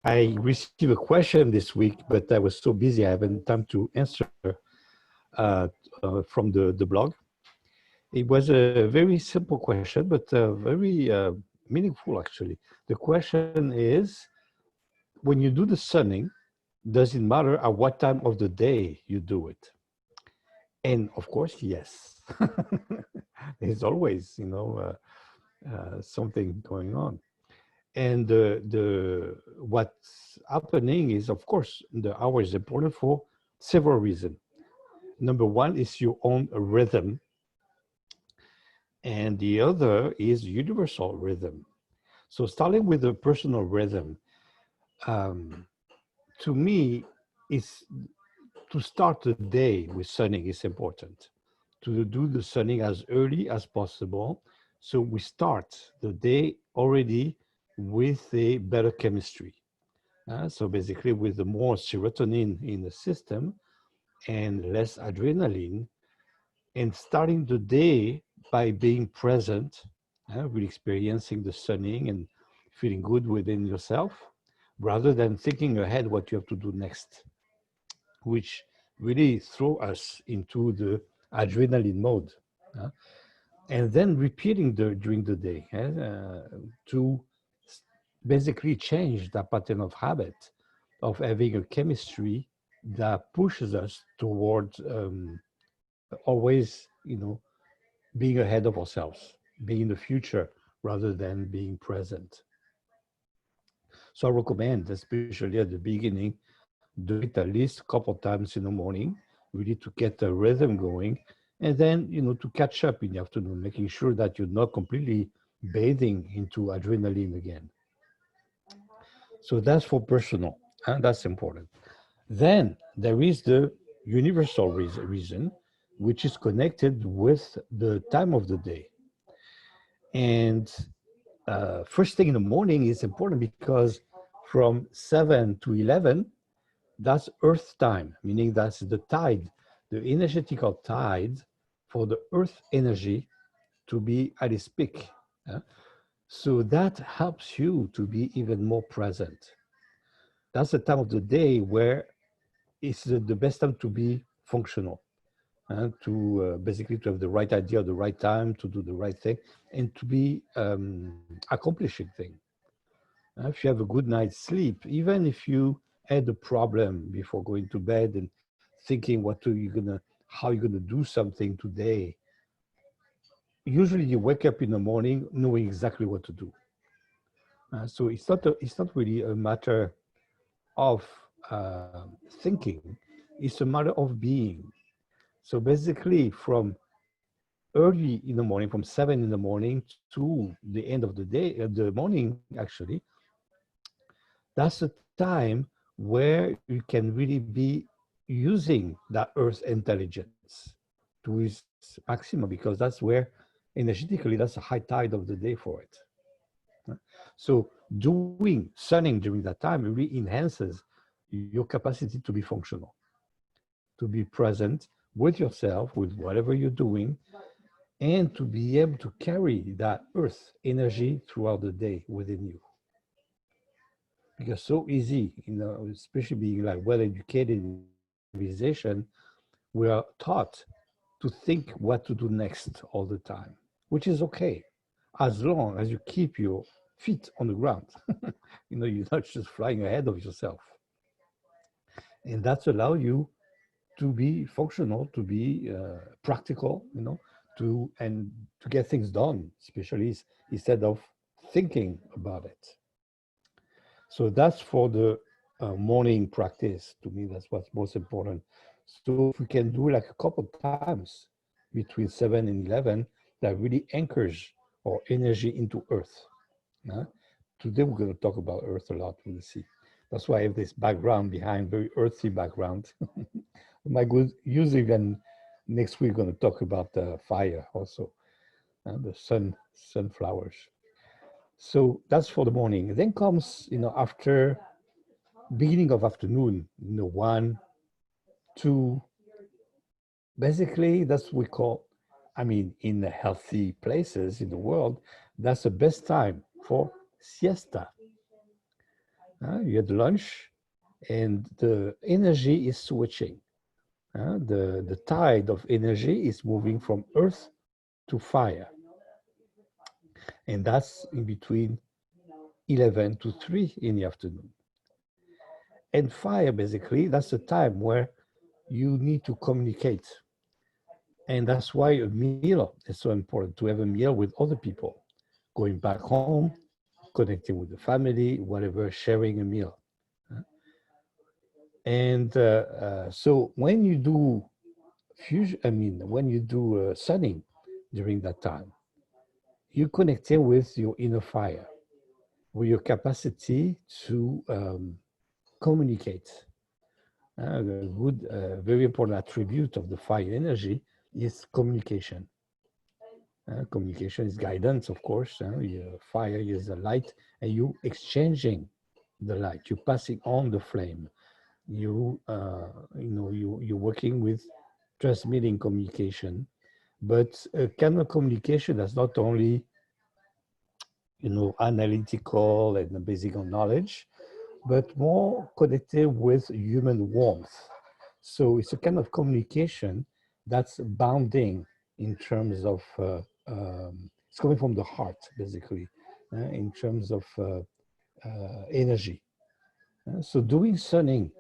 I received a question this week, but I was so busy I haven't time to answer from the blog. It was a very simple question, but very meaningful actually. The question is, when you do the sunning, does it matter at what time of the day you do it? And of course, yes. There's always, something going on. And the what's happening is, of course, the hour is important for several reasons. Number one is your own rhythm, and the other is universal rhythm. So starting with the personal rhythm, um, to me, is to start the day with sunning is important. To do the sunning as early as possible, so we start the day already with a better chemistry. So basically, with the more serotonin in the system and less adrenaline, and starting the day by being present, with experiencing the sunning and feeling good within yourself, rather than thinking ahead what you have to do next, which really throw us into the adrenaline mode. uh, and then repeating during the day, to basically change that pattern of habit of having a chemistry that pushes us towards always, being ahead of ourselves, being in the future rather than being present. So I recommend, especially at the beginning, do it at least a couple of times in the morning, really to get a rhythm going, and then, to catch up in the afternoon, making sure that you're not completely bathing into adrenaline again. So that's for personal, and that's important. Then there is the universal reason, which is connected with the time of the day. And first thing in the morning is important because from 7 to 11, that's Earth time, meaning that's the tide, the energetical tide for the Earth energy to be at its peak. uh, So that helps you to be even more present. That's the time of the day where it's the best time to be functional, to basically to have the right idea at the right time, to do the right thing, and to be accomplishing things. If you have a good night's sleep, even if you had a problem before going to bed and thinking how you're gonna do something today, usually you wake up in the morning knowing exactly what to do. So it's not really a matter of thinking; it's a matter of being. So basically, from early in the morning, from 7 in the morning to the end of the day, the morning actually, that's a time where you can really be using that Earth intelligence to its maximum, because that's where energetically that's a high tide of the day for it. So doing sunning during that time really enhances your capacity to be functional, to be present with yourself, with whatever you're doing, and to be able to carry that Earth energy throughout the day within you. Because so easy, especially being like well educated in civilization, we are taught to think what to do next all the time, which is okay, as long as you keep your feet on the ground. You're not just flying ahead of yourself. And that's allow you to be functional, to be practical, and to get things done, especially instead of thinking about it. So that's for the morning practice. To me, that's what's most important. So if we can do like a couple times between 7 and 11, that really anchors our energy into Earth. uh. Today we're going to talk about Earth a lot. We'll see. That's why I have this background behind, very earthy background. My good using, then next week we're going to talk about fire also, the sunflowers. So that's for the morning. Then comes, after beginning of afternoon, 1, 2, basically that's what we call, in the healthy places in the world, that's the best time for siesta. You had lunch, and the energy is switching. The tide of energy is moving from earth to fire, and that's in between 11 to 3 in the afternoon. And fire, basically, that's the time where you need to communicate. And that's why a meal is so important, to have a meal with other people, going back home, connecting with the family, whatever, sharing a meal. And so when you do fusion, when you do sunning during that time, you connecting with your inner fire, with your capacity to communicate. A good, very important attribute of the fire energy is communication. Communication is guidance, of course. Your fire is the light, and you exchanging the light. You're passing on the flame. You're working with transmitting communication, but a kind of communication that's not only analytical and basic on knowledge, but more connected with human warmth. So it's a kind of communication that's bounding in terms of, it's coming from the heart, basically, in terms of energy. So doing sunning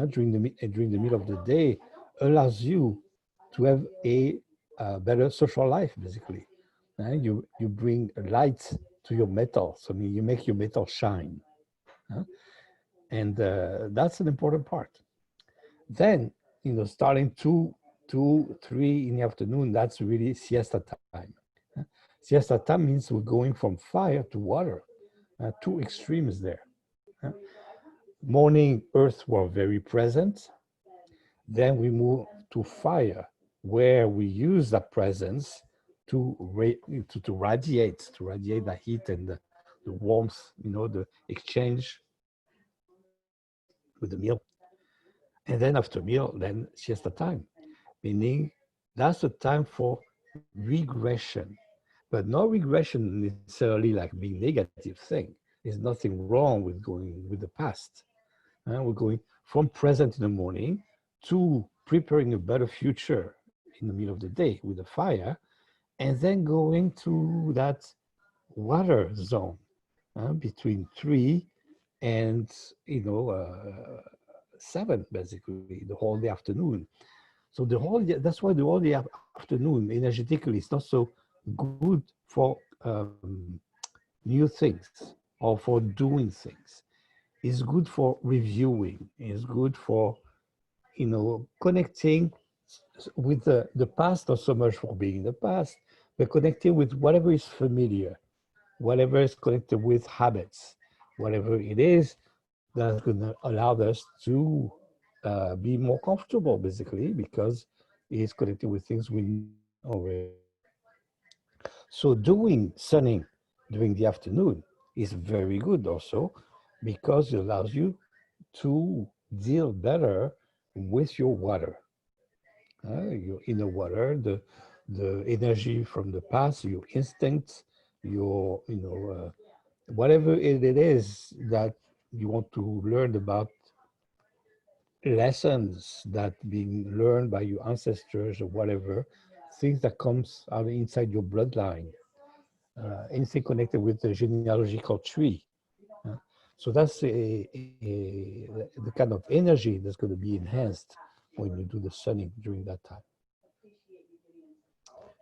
during the middle of the day allows you to have a better social life, basically. You bring light to your metal, so you make your metal shine. And that's an important part. Then, starting 3 in the afternoon, that's really siesta time. Siesta time means we're going from fire to water, two extremes there. Morning, earth were very present. Then we move to fire, where we use that presence to radiate the heat and the warmth, the exchange with the meal. And then after meal, then siesta time, meaning that's the time for regression, but not regression necessarily like being negative thing. There's nothing wrong with going with the past. We're going from present in the morning to preparing a better future in the middle of the day with the fire, and then going to that water zone between 3 and 7, basically the whole day afternoon. So that's why the whole day afternoon energetically is not so good for new things or for doing things. It's good for reviewing. It's good for connecting with the past, not so much for being in the past, but connecting with whatever is familiar, whatever is connected with habits, whatever it is that's going to allow us to be more comfortable, basically, because it's connected with things we know already. So doing sunning during the afternoon is very good also, because it allows you to deal better with your water. Your inner water, the energy from the past, your instincts, your whatever it is that you want to learn about, lessons that being learned by your ancestors or whatever, things that comes out inside your bloodline, anything connected with the genealogical tree. uh, so that's the kind of energy that's going to be enhanced when you do the sunning during that time.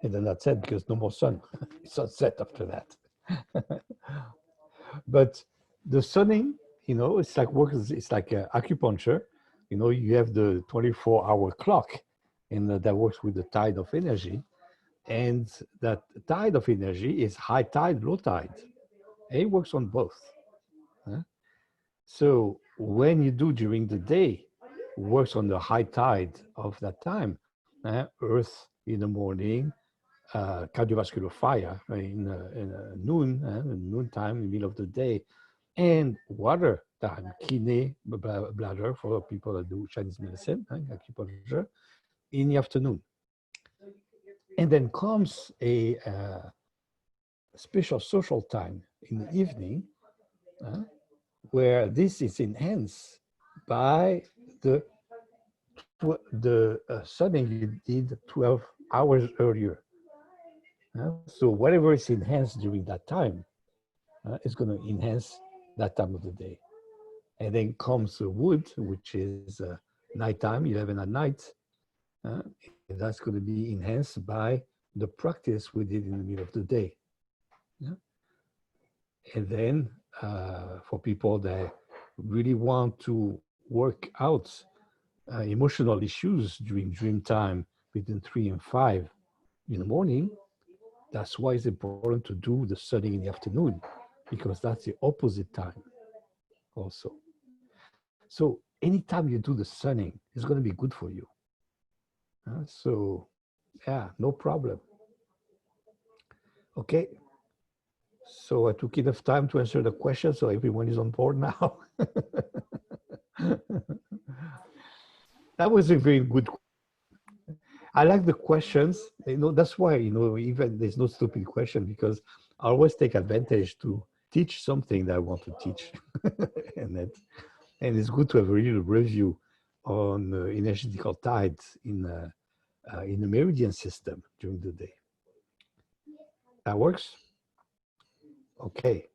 And then that's it, because no more sun. It's sunset after that. But the sunning, it's like it's like acupuncture. You have the 24-hour clock, and that works with the tide of energy. And that tide of energy is high tide, low tide. And it works on both. So when you do during the day, works on the high tide of that time. Earth in the morning, cardiovascular fire in noon time, in the middle of the day, and water time, kidney, bladder, for people that do Chinese medicine, acupuncture, in the afternoon. And then comes a special social time in the evening, where this is enhanced by the studying you did 12 hours earlier. So whatever is enhanced during that time is going to enhance that time of the day. And then comes the wood, which is nighttime, 11 at night. And that's going to be enhanced by the practice we did in the middle of the day. Yeah? And then for people that really want to work out emotional issues during dream time between 3 and 5 in the morning, that's why it's important to do the studying in the afternoon, because that's the opposite time also. So anytime you do the sunning, it's going to be good for you. So yeah, no problem. Okay. So I took enough time to answer the question, so everyone is on board now. That was a very good. I like the questions. That's why, even there's no stupid question, because I always take advantage to teach something that I want to teach. and it's good to have a little review on energetical tides in the meridian system during the day. That works? Okay.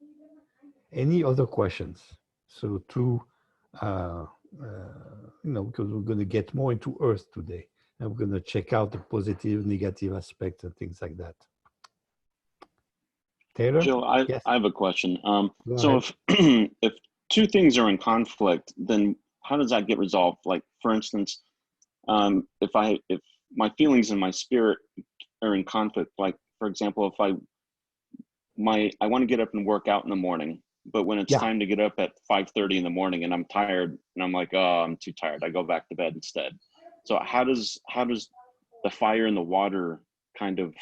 Any other questions? So because we're going to get more into Earth today, and we're going to check out the positive, negative aspects and things like that. Taylor? Gilles, Yes. I have a question. So if if two things are in conflict, then how does that get resolved? Like, for instance, if my feelings and my spirit are in conflict, like, for example, if I want to get up and work out in the morning, but when it's time to get up at 5:30 in the morning and I'm tired and I'm like, oh, I'm too tired, I go back to bed instead. So how does the fire and the water kind of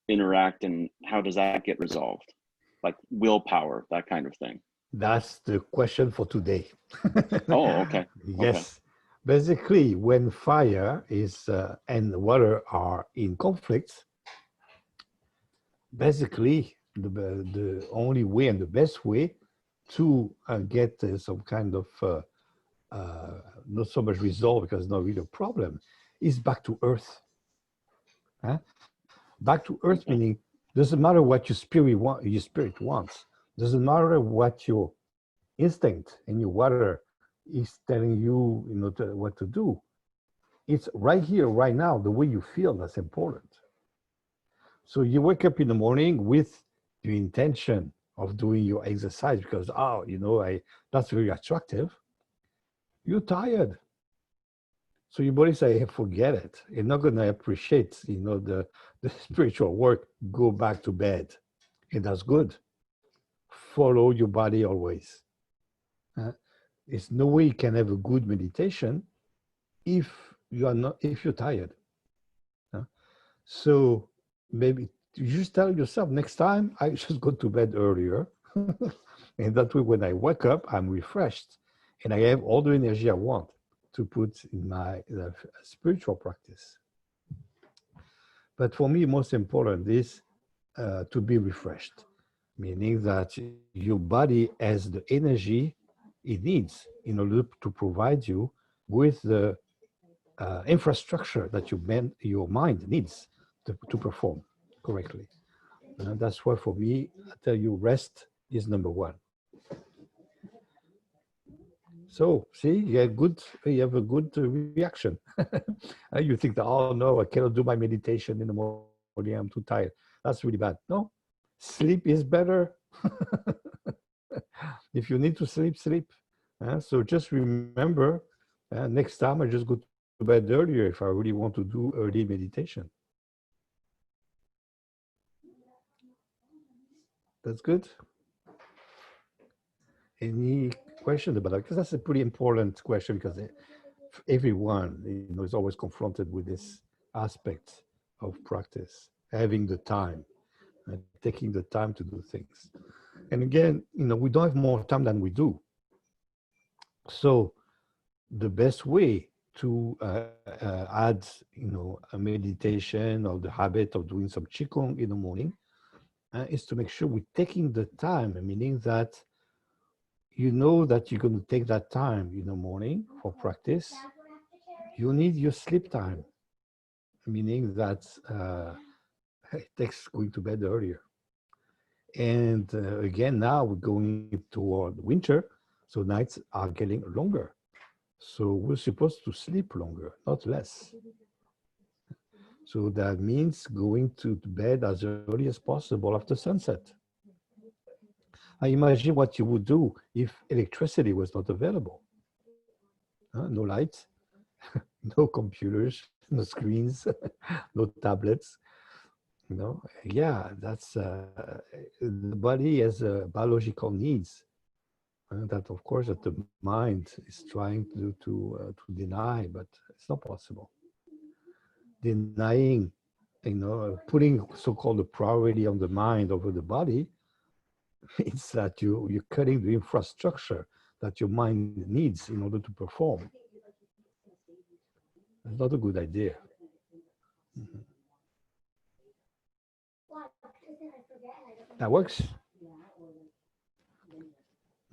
interact, and how does that get resolved? Like willpower, that kind of thing. That's the question for today. Oh, okay. Yes. Okay. Basically, when fire is and water are in conflict, basically the only way and the best way to get some kind of not so much resolve, because it's not really a problem, is back to earth. Back to earth, Okay. meaning doesn't matter what your spirit wants, doesn't matter what your instinct and your water is telling you, what to do. It's right here, right now, the way you feel that's important. So you wake up in the morning with the intention of doing your exercise because, that's very attractive. You're tired. So your body say, hey, forget it. You're not going to appreciate, the spiritual work. Go back to bed. And that's good. Follow your body always. There's no way you can have a good meditation if you're tired. So maybe you just tell yourself, next time I just go to bed earlier. And that way when I wake up, I'm refreshed and I have all the energy I want to put in my spiritual practice. But for me, most important is to be refreshed, meaning that your body has the energy it needs in order to provide you with the infrastructure that your mind needs to perform correctly. That's why for me, I tell you, rest is number one. So see, you have a good reaction. You think that, oh no, I cannot do my meditation in the morning, I'm too tired. That's really bad. No, sleep is better. If you need to sleep, sleep. So just remember, next time I just go to bed earlier if I really want to do early meditation. That's good. Any question about that? Because that's a pretty important question, because everyone, is always confronted with this aspect of practice, having the time, taking the time to do things. And again, we don't have more time than we do. So the best way to add, a meditation or the habit of doing some qigong in the morning is to make sure we're taking the time, meaning that, you know that you're going to take that time in the morning for practice, you need your sleep time, meaning that it takes going to bed earlier. And again, now we're going toward winter, so nights are getting longer. So we're supposed to sleep longer, not less. So that means going to bed as early as possible after sunset. I imagine what you would do if electricity was not available. No lights, no computers, no screens, no tablets. Yeah, that's the body has biological needs that, of course, that the mind is trying to deny, but it's not possible. Denying, putting so-called the priority on the mind over the body means that you're cutting the infrastructure that your mind needs in order to perform. It's not a good idea. Mhm. That works?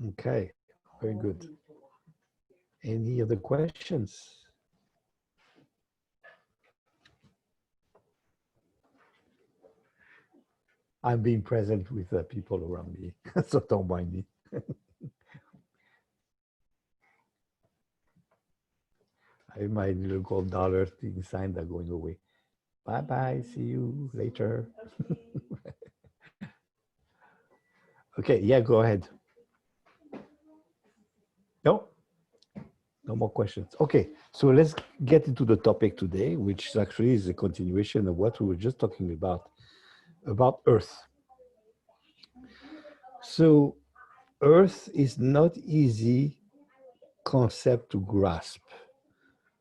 Okay, very good. Any other questions? I'm being present with the people around me, so don't mind me. I have my little gold dollar thing sign that going away. Bye bye. See you later. Okay, yeah, go ahead. No, no more questions. Okay, so let's get into the topic today, which actually is a continuation of what we were just talking about Earth. So Earth is not easy concept to grasp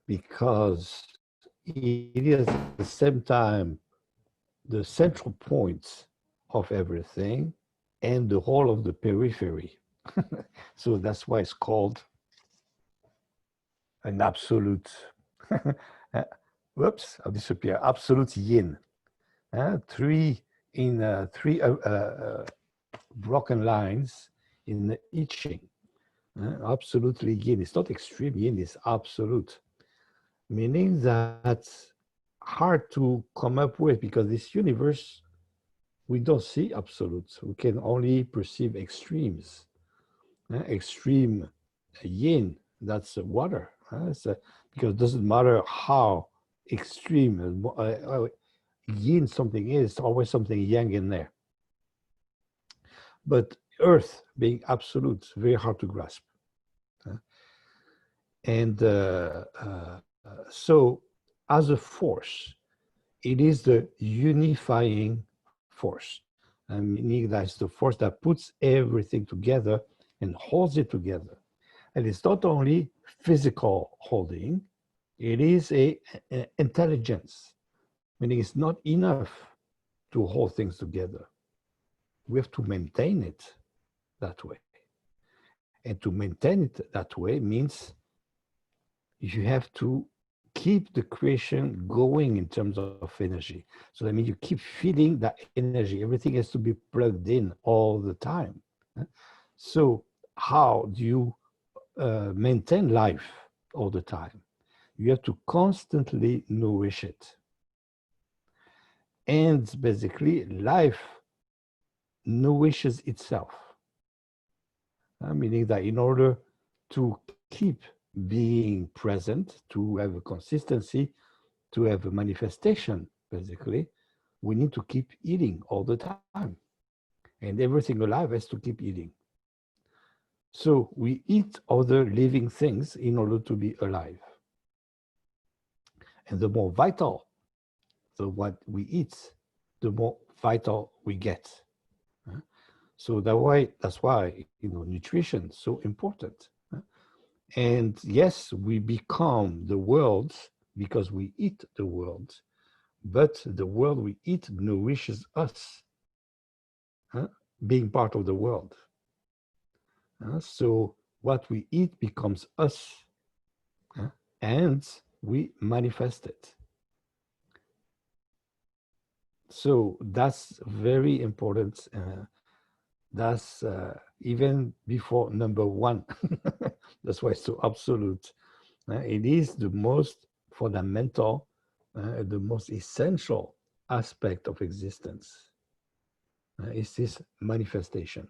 because it is at the same time the central point of everything and the whole of the periphery. So that's why it's called an absolute, whoops, I'll disappear, absolute yin. Three broken lines in the I Ching. Absolutely yin. It's not extreme yin, it's absolute. Meaning that hard to come up with because this universe, we don't see absolutes. We can only perceive extremes. Extreme yin, that's water. Because it doesn't matter how extreme yin something is, always something yang in there. But earth being absolute, very hard to grasp. And so as a force, it is the unifying force. Meaning that's the force that puts everything together and holds it together. And it's not only physical holding, it is a intelligence, meaning it's not enough to hold things together. We have to maintain it that way. And to maintain it that way means you have to keep the creation going in terms of energy. So that means you keep feeding that energy. Everything has to be plugged in all the time. So how do you maintain life all the time? You have to constantly nourish it. And basically, life nourishes itself. Meaning that in order to keep being present, to have a consistency, to have a manifestation, basically, we need to keep eating all the time. And everything alive has to keep eating. So we eat other living things in order to be alive. And the more vital what we eat, the more vital we get. So that's why nutrition is so important. And yes, we become the world because we eat the world, but the world we eat nourishes us, being part of the world. So what we eat becomes us, and we manifest it. So that's very important. That's even before number one. That's why it's so absolute. It is the most fundamental, the most essential aspect of existence. It's this manifestation,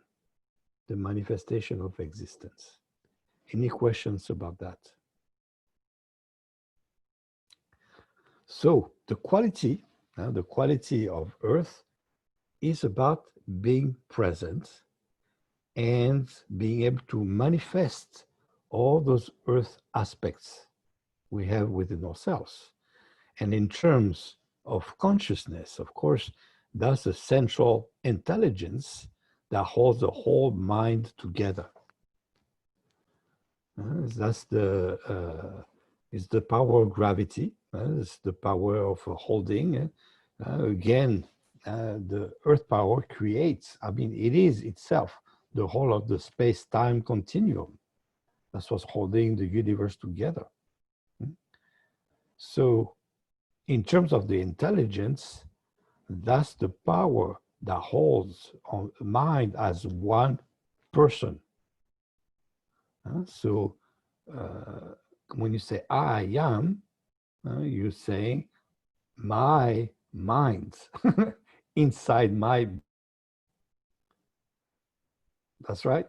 the manifestation of existence. Any questions about that? So the quality of Earth is about being present and being able to manifest all those Earth aspects we have within ourselves. And in terms of consciousness, of course, that's the central intelligence that holds the whole mind together. That's it's the power of gravity. It's the power of holding. Again, the earth power creates, I mean, it is itself the whole of the space-time continuum. That's what's holding the universe together. So in terms of the intelligence, that's the power that holds on mind as one person. So when you say I am, you're saying my mind inside my. That's right.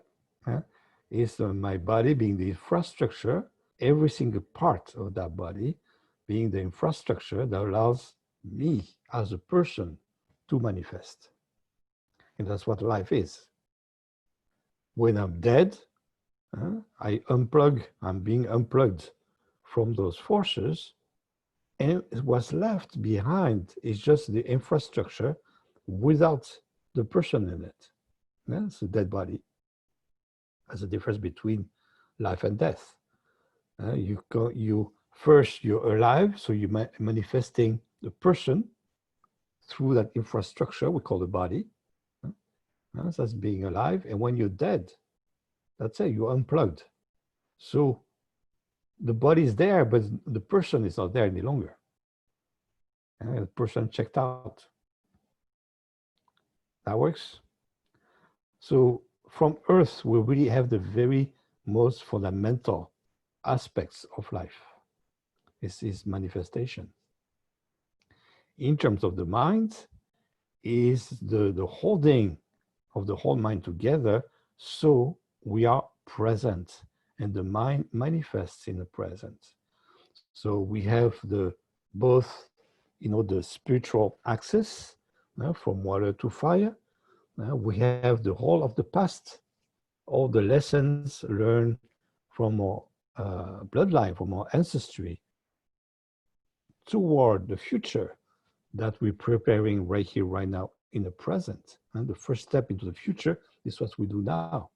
Is my body being the infrastructure, every single part of that body being the infrastructure that allows me as a person to manifest. And that's what life is. When I'm dead, I'm being unplugged from those forces, and what's left behind is just the infrastructure without the person in it. It's a dead body. There's a difference between life and death. You're alive, so you're manifesting the person through that infrastructure we call the body. So that's being alive. And when you're dead, that's it, you're unplugged. So the body is there, but the person is not there any longer. The person checked out. That works. So from Earth, we really have the very most fundamental aspects of life. This is manifestation. In terms of the mind, is the holding of the whole mind together, so we are present, and the mind manifests in the present. So we have both, the spiritual access from water to fire. We have the whole of the past, all the lessons learned from our bloodline, from our ancestry, toward the future that we're preparing right here, right now, in the present. And the first step into the future is what we do now,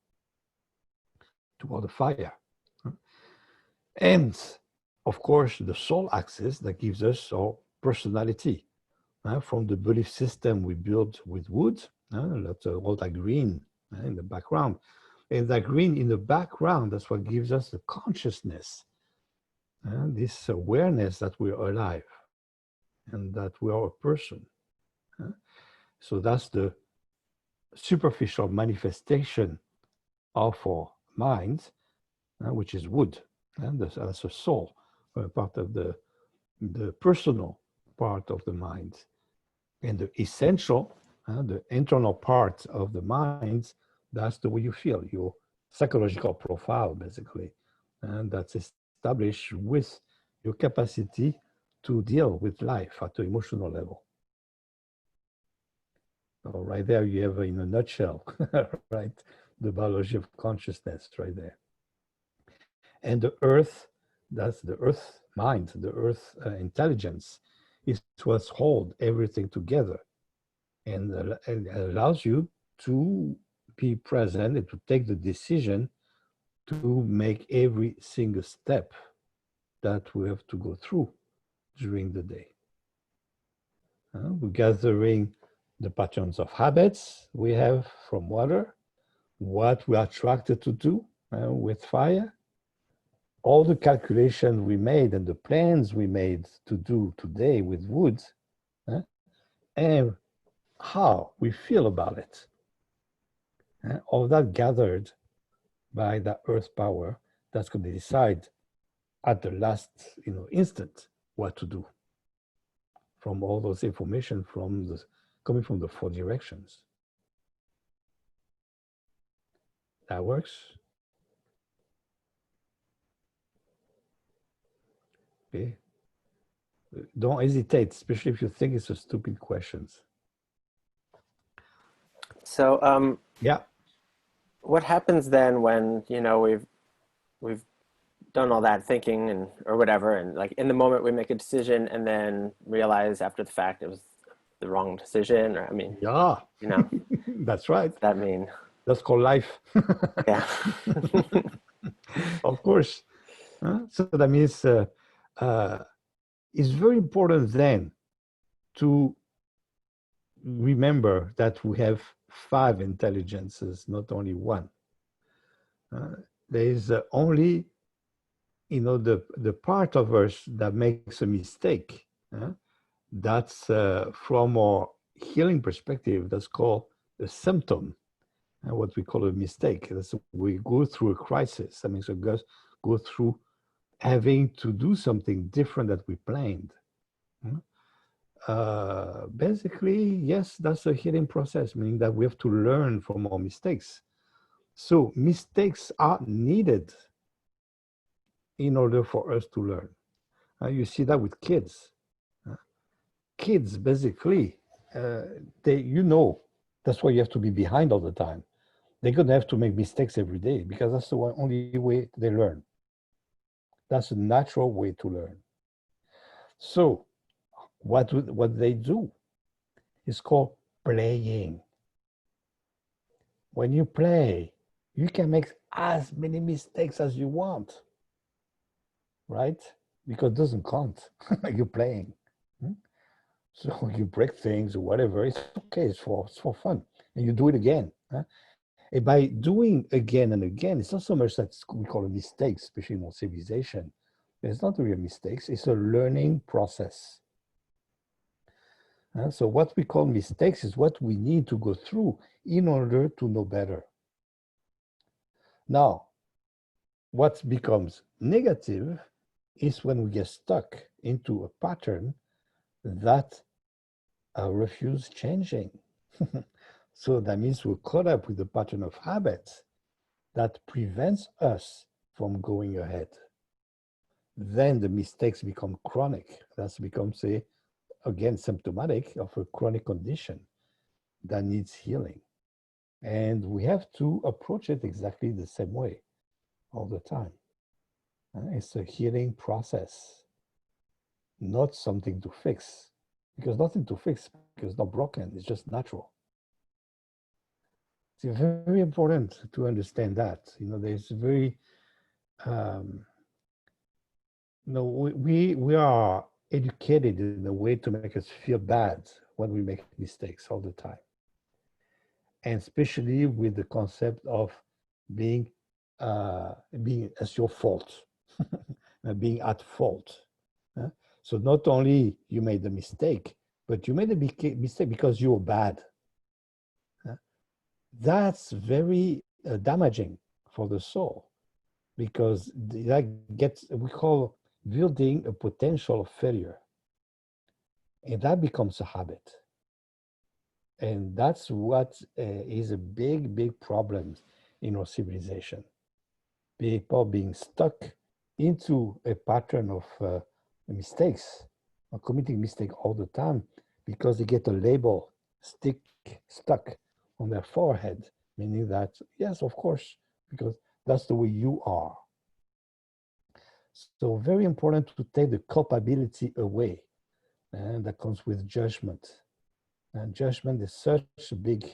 toward the fire. And of course, the soul axis that gives us our personality, from the belief system we build with wood, all that green in the background. And that green in the background, that's what gives us the consciousness, this awareness that we're alive and that we are a person. So that's the superficial manifestation of our mind, which is wood. And that's a soul, part of the personal part of the mind. And the essential, the internal part of the mind, that's the way you feel, your psychological profile, basically. And that's established with your capacity to deal with life at the emotional level. So right there, you have, in a nutshell, right, the biology of consciousness right there. And the earth, that's the earth mind, the earth intelligence, is what holds everything together and allows you to be present and to take the decision to make every single step that we have to go through during the day. We're gathering the patterns of habits we have from water, what we are attracted to do with fire, all the calculations we made and the plans we made to do today with wood, and how we feel about it. all that gathered by the earth power that's going to decide at the last instant what to do from all those information coming from the four directions. That works. Okay. Don't hesitate, especially if you think it's a stupid questions. So yeah. What happens then when we've done all that thinking and or whatever, and like in the moment we make a decision and then realize after the fact it was the wrong decision? Or Yeah. That's right. What's that mean? That's called life. Yeah. Of course. So that means it's very important then to remember that we have 5 intelligences, not only one. There is only, the part of us that makes a mistake. That's from our healing perspective, that's called a symptom, what we call a mistake. That's we go through a crisis. That means we go through having to do something different that we planned. Basically, yes, that's a healing process, meaning that we have to learn from our mistakes. So mistakes are needed in order for us to learn. You see that with kids. Kids, basically, that's why you have to be behind all the time. They're going to have to make mistakes every day because that's the only way they learn. That's a natural way to learn. So what they do is called playing. When you play, you can make as many mistakes as you want, right? Because it doesn't count. You're playing. So you break things or whatever, it's okay, it's for fun. And you do it again. And by doing again and again, it's not so much that we call a mistake, especially in our civilization. It's not really a mistake, it's a learning process. So what we call mistakes is what we need to go through in order to know better. Now, what becomes negative is when we get stuck into a pattern that refuse changing. So that means we're caught up with a pattern of habits that prevents us from going ahead. Then the mistakes become chronic. That becomes again, symptomatic of a chronic condition that needs healing. And we have to approach it exactly the same way all the time. It's a healing process, not something to fix. Because nothing to fix, because it's not broken, it's just natural. It's very important to understand that. There's very, we are educated in a way to make us feel bad when we make mistakes all the time. And especially with the concept of being as your fault, being at fault. So not only you made a mistake, but you made a mistake because you were bad. That's very damaging for the soul, because that we call building a potential of failure. And that becomes a habit. And that's what is a big, big problem in our civilization. People being stuck into a pattern of mistakes, or committing mistakes all the time, because they get a label stuck on their forehead, meaning that, yes, of course, because that's the way you are. So very important to take the culpability away, and that comes with judgment. And judgment is such a big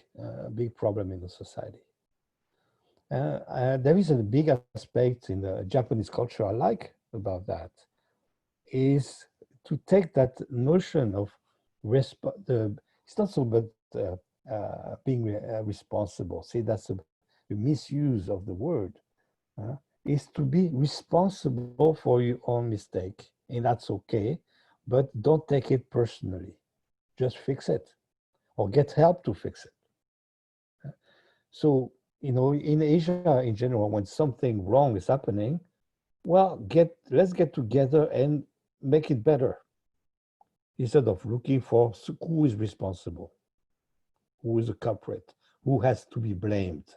problem in the society. There is a big aspect in the Japanese culture I like about that, is to take that notion of it's not so but being responsible. See, that's a misuse of the word. Is to be responsible for your own mistake, and that's okay, but don't take it personally. Just fix it, or get help to fix it. So You know, in Asia in general, when something wrong is happening, well, let's get together and make it better instead of looking for who is responsible, who is the culprit, who has to be blamed.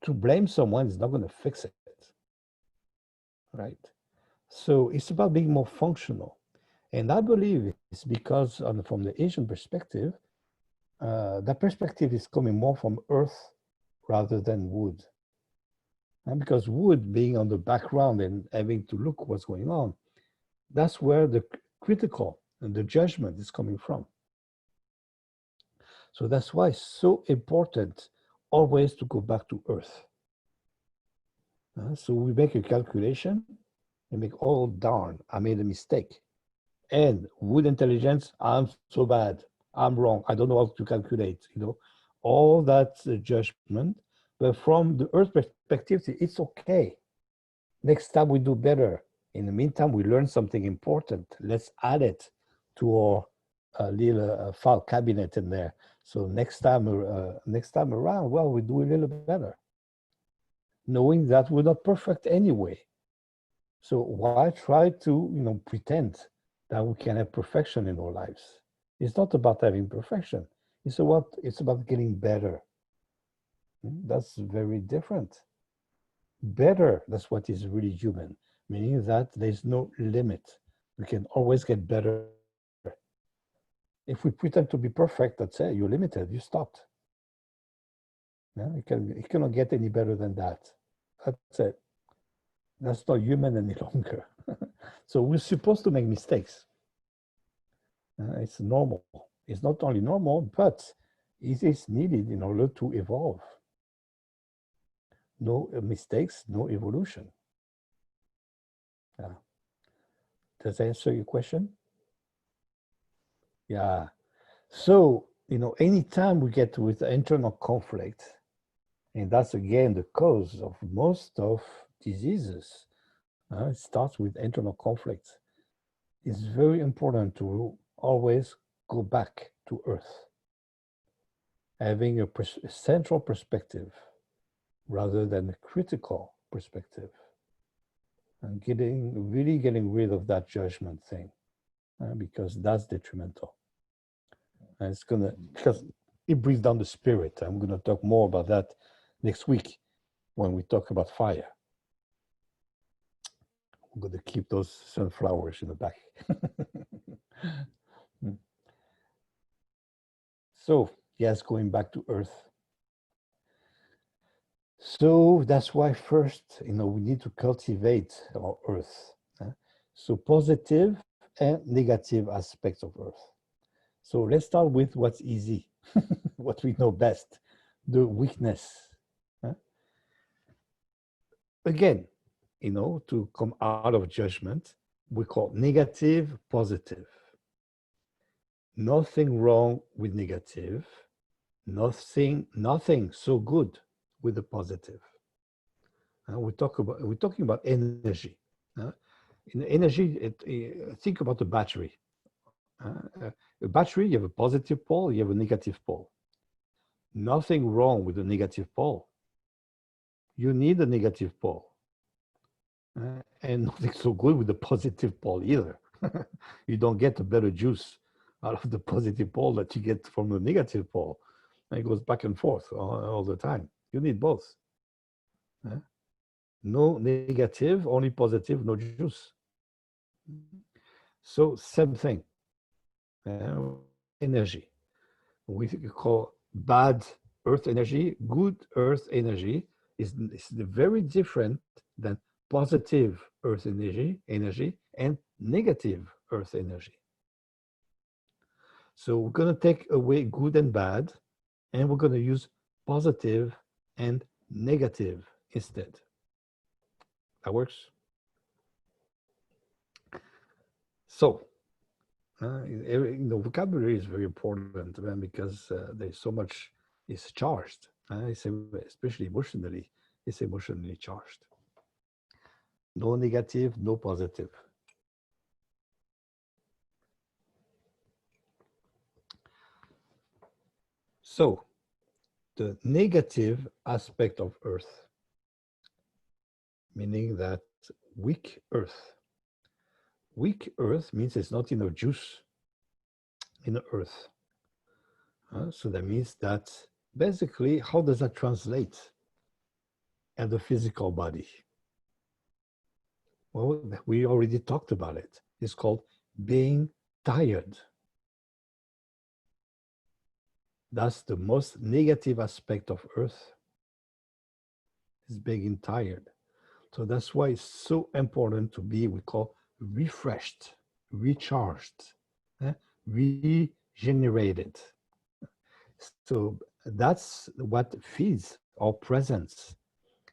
To blame someone is not going to fix it, right? So it's about being more functional. And I believe it's because from the Asian perspective, that perspective is coming more from earth rather than wood. And because wood being on the background and having to look what's going on, that's where the critical and the judgment is coming from. So that's why it's so important always to go back to earth. So we make a calculation and make, oh darn, I made a mistake. And wood intelligence, I'm so bad, I'm wrong, I don't know how to calculate, you know, all that judgment. But from the earth perspective, it's okay. Next time we do better. In the meantime, we learn something important. Let's add it to our little file cabinet in there. So next time around, well, we do a little better, knowing that we're not perfect anyway. So why try to, you know, pretend that we can have perfection in our lives? It's not about having perfection. It's about getting better. That's very different. Better, that's what is really human, meaning that there's no limit. We can always get better. If we pretend to be perfect, that's it, you're limited, you stopped. Yeah, you cannot get any better than that. That's it. That's not human any longer. So we're supposed to make mistakes. It's normal. It's not only normal, but it is needed in order to evolve. No mistakes, no evolution. Yeah. Does that answer your question? Yeah. So, you know, anytime we get with internal conflict, and that's again the cause of most of diseases, it starts with internal conflict. It's very important to always go back to earth, having a central perspective rather than a critical perspective, and really getting rid of that judgment thing, because that's detrimental. And it's because it brings down the spirit. I'm gonna talk more about that next week when we talk about fire. I'm gonna keep those sunflowers in the back. So yes, going back to earth. So that's why first, you know, we need to cultivate our earth. So positive and negative aspects of earth. So let's start with what's easy, what we know best, the weakness. Again, you know, to come out of judgment, we call negative positive. Nothing wrong with negative, nothing so good with the positive. We're talking about energy. In energy, think about the battery. A battery, you have a positive pole, you have a negative pole. Nothing wrong with the negative pole. You need a negative pole. And nothing so good with the positive pole either. You don't get a better juice out of the positive pole that you get from the negative pole. And it goes back and forth all the time. You need both. No negative, only positive, no juice. So same thing. Energy. We call bad earth energy, good earth energy is very different than positive earth energy and negative earth energy. So we're going to take away good and bad, and we're going to use positive and negative instead. That works? So, vocabulary is very important because there's so much is charged. Especially emotionally, it's emotionally charged. No negative, no positive. So, the negative aspect of Earth, meaning that weak Earth. Weak Earth means there's not enough juice in the Earth. So that means that basically, how does that translate at the physical body? Well, we already talked about it. It's called being tired. That's the most negative aspect of Earth, is being tired. So that's why it's so important to be, we call, refreshed, recharged, regenerated. So that's what feeds our presence.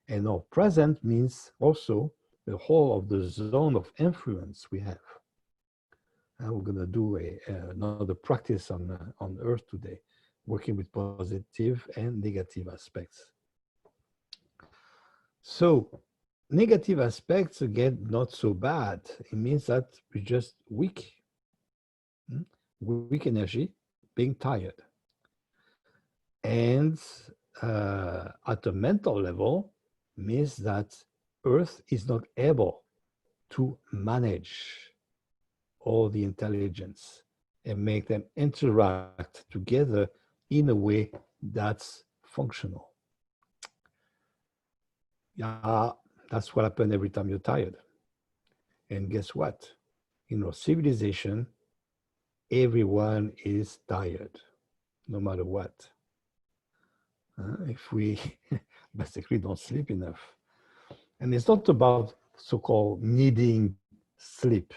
And our present means also the whole of the zone of influence we have. And we're going to do another practice on Earth today, working with positive and negative aspects. So negative aspects, again, not so bad. It means that we're just weak, weak energy, being tired. And at a mental level, means that Earth is not able to manage all the intelligence and make them interact together in a way that's functional. Yeah, that's what happens every time you're tired. And guess what? In our civilization, everyone is tired, no matter what. If we basically don't sleep enough. And it's not about so-called needing sleep.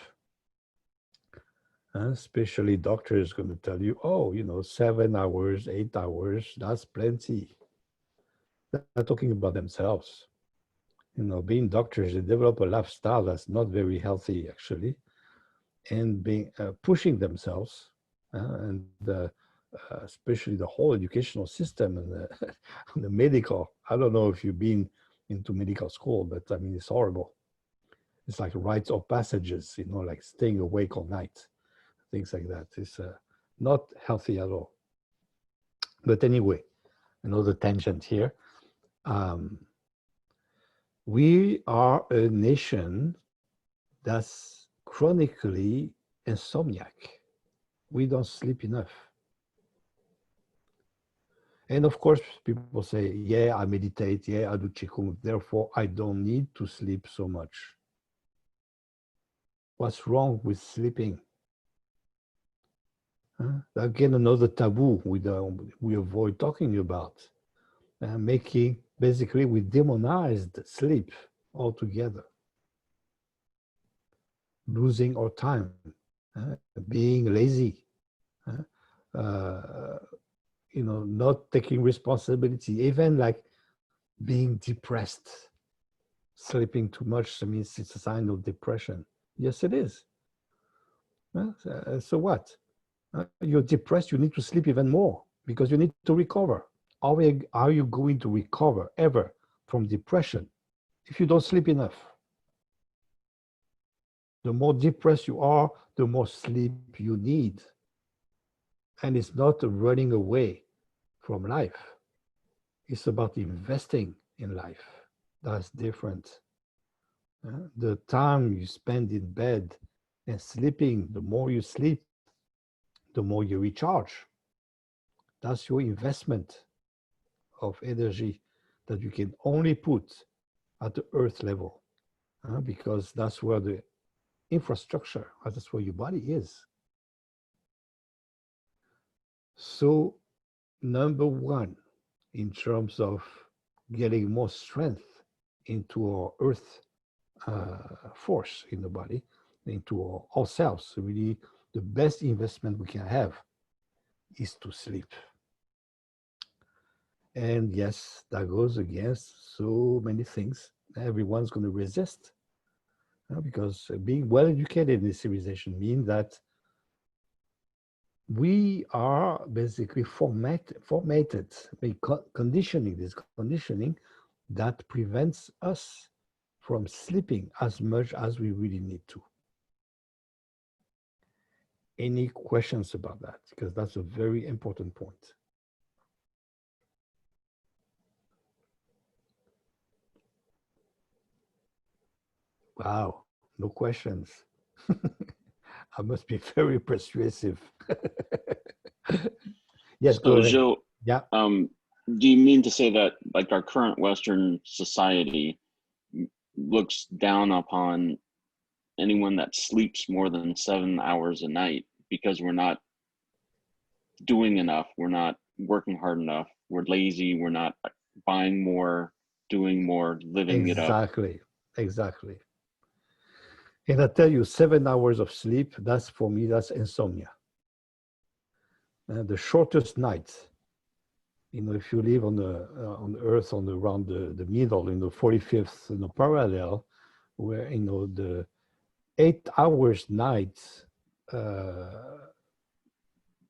Especially doctors going to tell you, oh, 7 hours, 8 hours, that's plenty. They're talking about themselves. Being doctors, they develop a lifestyle that's not very healthy, actually, and being pushing themselves, and especially the whole educational system and the medical. I don't know if you've been into medical school, but I mean, it's horrible. It's like rites of passages, like staying awake all night, things like that. It's not healthy at all. But anyway, another tangent here. We are a nation that's chronically insomniac. We don't sleep enough. And of course, people say, yeah, I meditate, yeah, I do Qigong, therefore I don't need to sleep so much. What's wrong with sleeping? Again, another taboo we avoid talking about. Basically, we demonized sleep altogether. Losing our time, being lazy, not taking responsibility, even like being depressed. Sleeping too much means it's a sign of depression. Yes, it is. So what? You're depressed, you need to sleep even more because you need to recover. Are you going to recover ever from depression if you don't sleep enough? The more depressed you are, the more sleep you need. And it's not running away from life. It's about investing in life. That's different. The time you spend in bed and sleeping, the more you sleep, the more you recharge. That's your investment of energy that you can only put at the earth level, because that's where the infrastructure, that's where your body is. So, number one, in terms of getting more strength into our earth force in the body, into ourselves, really the best investment we can have is to sleep. And yes, that goes against so many things. Everyone's going to resist, because being well educated in this civilization means that we are basically formatted, this conditioning that prevents us from sleeping as much as we really need to. Any questions about that? Because that's a very important point. Wow, no questions. I must be very persuasive. Yes, go So, ahead. Gilles, Yeah, um, do you mean to say that like our current Western society looks down upon anyone that sleeps more than 7 hours a night because we're not doing enough, we're not working hard enough, we're lazy, we're not buying more, doing more, living it up? exactly. Exactly. And I tell you, 7 hours of sleep, that's for me, that's insomnia. The shortest night, if you live on Earth on around the middle, 45th, parallel, where, the 8 hours night, uh,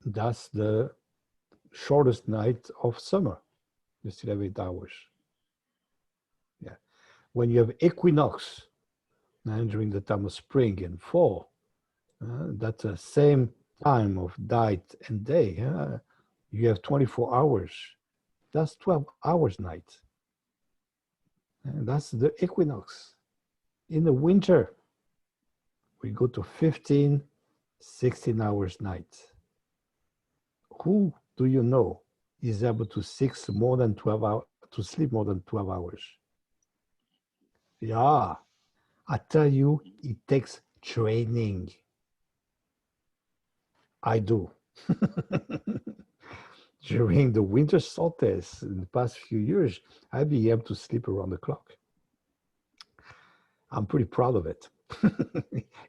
that's the shortest night of summer. You still have 8 hours. Yeah. When you have equinox, during the time of spring and fall, that's the same time of night and day. You have 24 hours. That's 12 hours night. And that's the equinox. In the winter, we go to 15, 16 hours night. Who do you know is able to sleep more than 12 hours? Yeah, I tell you, it takes training. I do. During the winter solstice in the past few years, I've been able to sleep around the clock. I'm pretty proud of it.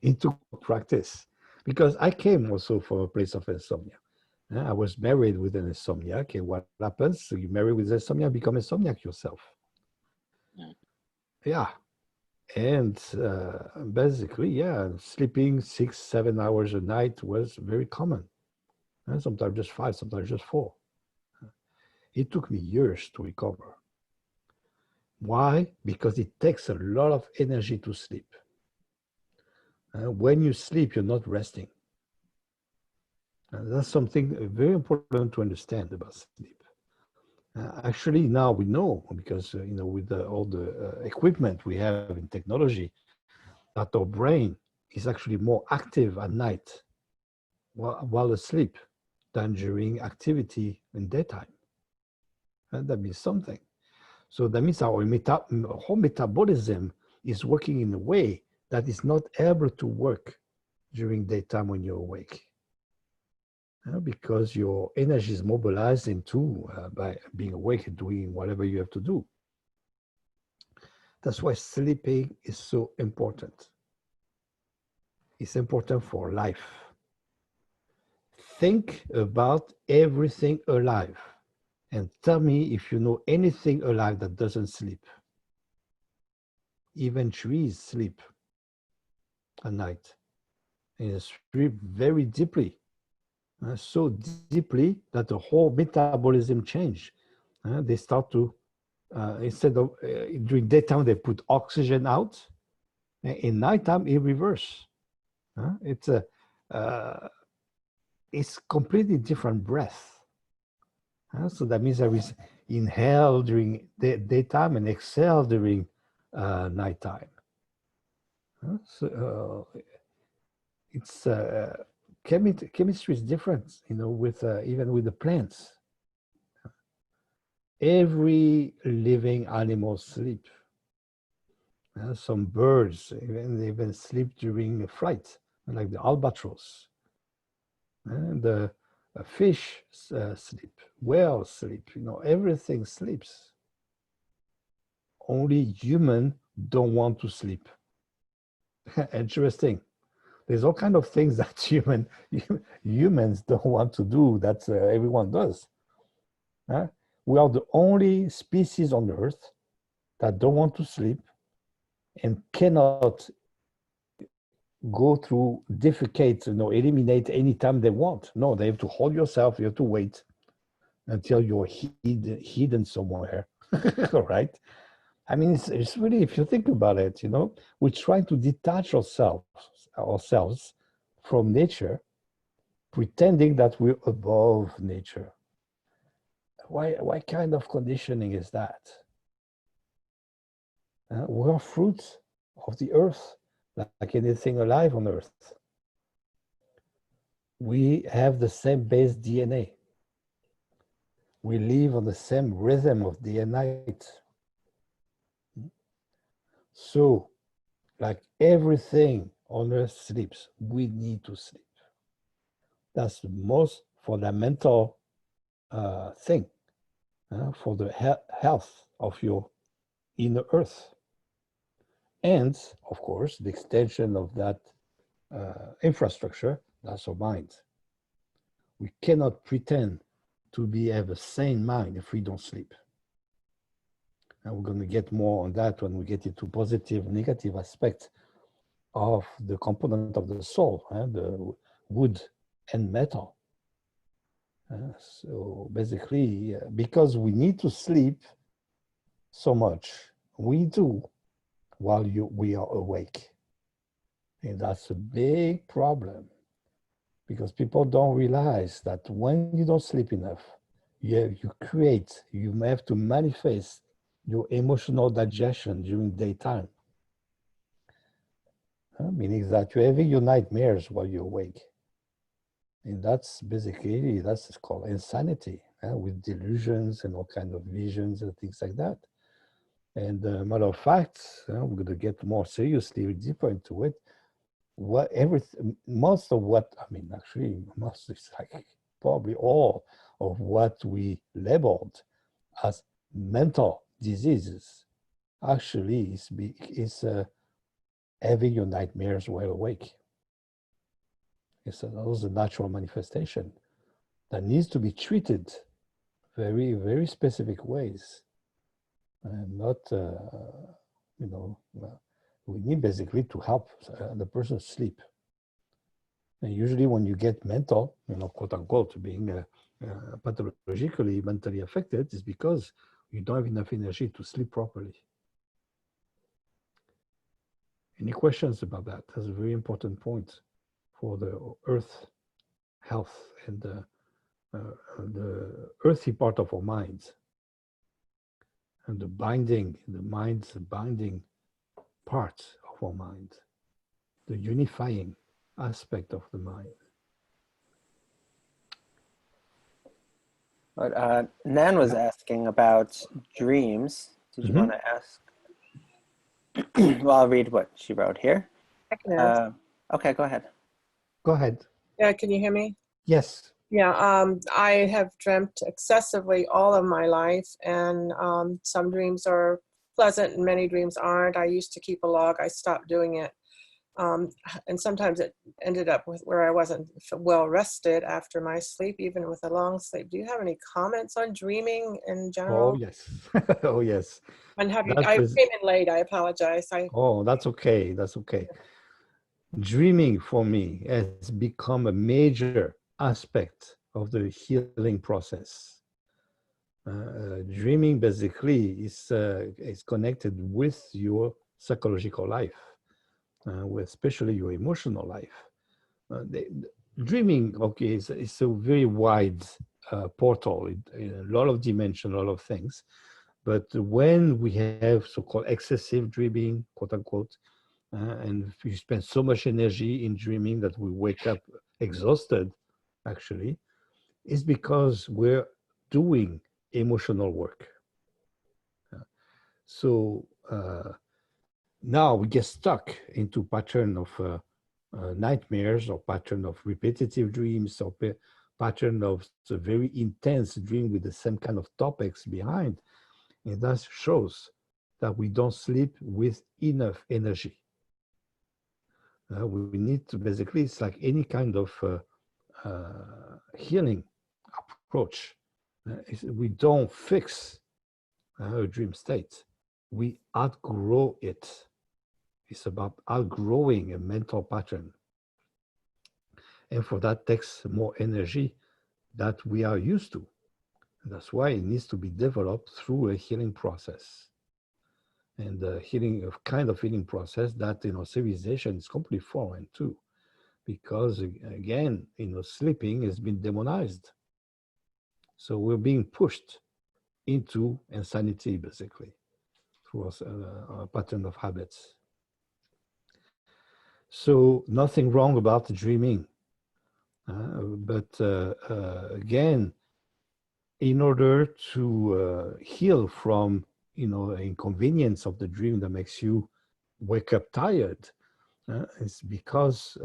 It took practice because I came also from a place of insomnia. I was married with an insomniac, and what happens? So you marry with insomnia, become insomniac yourself. Yeah. Yeah, and basically, yeah, sleeping 6, 7 hours a night was very common. Sometimes just 5, sometimes just 4. It took me years to recover. Why? Because it takes a lot of energy to sleep. When you sleep, you're not resting. That's something very important to understand about sleep. Actually, now we know because with all the equipment we have in technology, that our brain is actually more active at night while asleep than during activity in daytime. And that means something. So that means our whole metabolism is working in a way that is not able to work during daytime when you're awake. Because your energy is mobilized into by being awake and doing whatever you have to do. That's why sleeping is so important. It's important for life. Think about everything alive and tell me if you know anything alive that doesn't sleep. Even trees sleep at night and sleep very deeply. So deeply that the whole metabolism change. They start to, instead of during daytime, they put oxygen out. In nighttime, in reverse. It's a it's completely different breath. So that means there is inhale during daytime and exhale during nighttime. So it's chemistry is different, with even with the plants. Every living animal sleep. Some birds even sleep during flight, like the albatross. And the fish sleep, whales sleep. Everything sleeps. Only human don't want to sleep. Interesting. There's all kind of things that humans don't want to do that everyone does. We are the only species on Earth that don't want to sleep and cannot go through defecate, eliminate anytime they want. No, they have to hold yourself. You have to wait until you're hidden somewhere. All right. I mean, it's really, if you think about it, we try to detach ourselves from nature, pretending that we're above nature. What kind of conditioning is that? We're fruits of the earth, like anything alive on earth. We have the same base DNA. We live on the same rhythm of day and night. So, like everything on earth sleeps, we need to sleep. That's the most fundamental thing for the health of your inner earth. And, of course, the extension of that infrastructure, that's our mind. We cannot pretend to have a sane mind if we don't sleep. And we're going to get more on that when we get into positive, negative aspects of the component of the soul, the wood and metal. So basically, because we need to sleep so much, we do while we are awake. And that's a big problem because people don't realize that when you don't sleep enough, you have to manifest your emotional digestion during daytime. Meaning that you're having your nightmares while you're awake. And that's basically, that's called insanity, with delusions and all kinds of visions and things like that. And matter of fact, we're going to get more seriously, deeper into it. Most of what, actually, most is like probably all of what we labeled as mental diseases actually is having your nightmares while awake. Those are natural manifestation that needs to be treated very, very specific ways, and not, we need basically to help the person sleep. And usually when you get mental, quote unquote, being pathologically mentally affected is because you don't have enough energy to sleep properly. Any questions about that? That's a very important point for the earth health and the earthy part of our minds. And the mind's binding part of our mind, the unifying aspect of the mind. But Nan was asking about dreams. Did you want to ask? Well, I'll read what she wrote here. I can ask. Okay, go ahead. Go ahead. Yeah, can you hear me? Yes. Yeah, I have dreamt excessively all of my life, and some dreams are pleasant and many dreams aren't. I used to keep a log. I stopped doing it. And sometimes it ended up with where I wasn't well rested after my sleep, even with a long sleep. Do you have any comments on dreaming in general? Oh, yes. Oh, yes. And I came in late. I apologize. Oh, that's okay. That's okay. Dreaming for me has become a major aspect of the healing process. Dreaming basically is connected with your psychological life, with especially your emotional life. Dreaming, okay, is a very wide portal, a lot of dimension, a lot of things. But when we have so-called excessive dreaming, quote unquote, and we spend so much energy in dreaming that we wake up exhausted, actually, it's because we're doing emotional work. So now we get stuck into pattern of nightmares or pattern of repetitive dreams or pattern of a very intense dream with the same kind of topics behind. And that shows that we don't sleep with enough energy. We need to basically, it's like any kind of healing approach. We don't fix a dream state. We outgrow it. It's about outgrowing a mental pattern. And for that takes more energy that we are used to. And that's why it needs to be developed through a healing process. And the kind of healing process that in our civilization is completely foreign too. Because again, sleeping has been demonized. So we're being pushed into insanity basically through a pattern of habits. So nothing wrong about dreaming. But again, in order to heal from, inconvenience of the dream that makes you wake up tired, it's because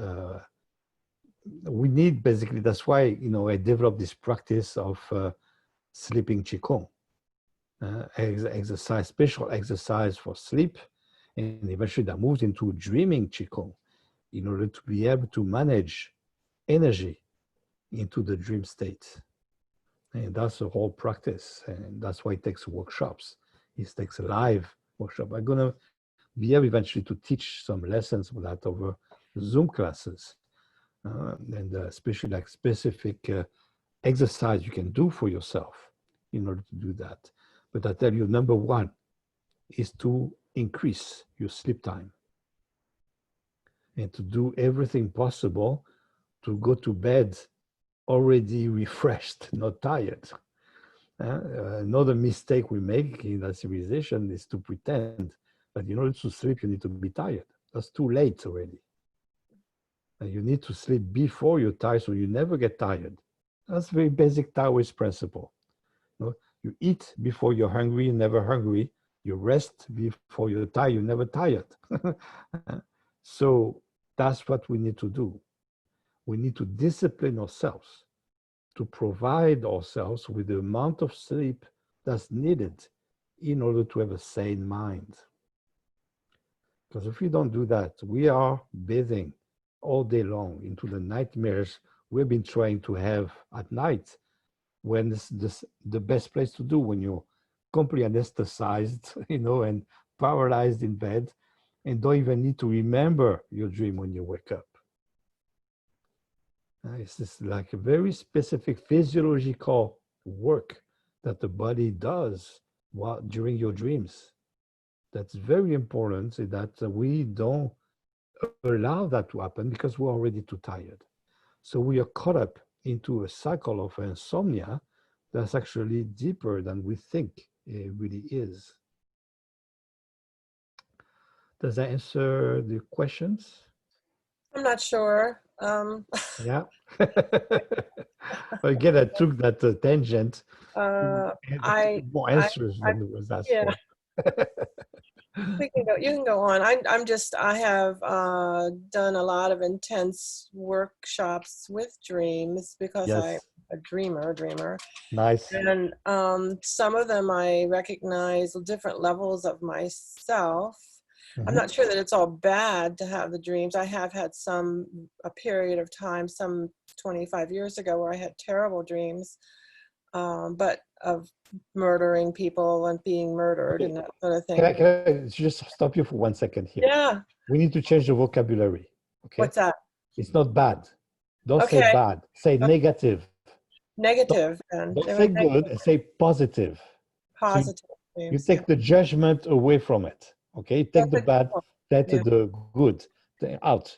we need, basically, that's why, I developed this practice of sleeping Qigong, exercise, special exercise for sleep. And eventually that moved into dreaming Qigong in order to be able to manage energy into the dream state. And that's the whole practice. And that's why it takes workshops. It takes a live workshop. I'm going to be able eventually to teach some lessons of that over Zoom classes. And especially like specific exercise you can do for yourself in order to do that. But I tell you, number one is to increase your sleep time and to do everything possible to go to bed already refreshed, not tired. Another mistake we make in that civilization is to pretend that in order to sleep, you need to be tired. That's too late already. And you need to sleep before you're tired, so you never get tired. That's a very basic Taoist principle. You eat before you're hungry, you're never hungry. You rest before you're tired, you're never tired. So that's what we need to do. We need to discipline ourselves to provide ourselves with the amount of sleep that's needed in order to have a sane mind. Because if we don't do that, we are bathing all day long into the nightmares we've been trying to have at night, when this the best place to do when you're completely anesthetized, and paralyzed in bed, and don't even need to remember your dream when you wake up. It's just like a very specific physiological work that the body does during your dreams. That's very important, that we don't allow that to happen because we're already too tired. So we are caught up into a cycle of insomnia that's actually deeper than we think it really is. Does that answer the questions? I'm not sure. Yeah. Again, I took that tangent. More answers than was asked yeah. for. You can go on. I have done a lot of intense workshops with dreams because Yes. I'm a dreamer. Nice. And some of them I recognize different levels of myself. I'm not sure that it's all bad to have the dreams. I have had a period of time, some 25 years ago, where I had terrible dreams, but of murdering people and being murdered and that sort of thing. Can I just stop you for 1 second here? Yeah. We need to change the vocabulary. Okay. What's that? It's not bad. Don't Okay. say bad. Say negative. Negative. And Don't say good. Say positive. Positive. So you take the judgment away from it. Okay. Take the bad, take the good out.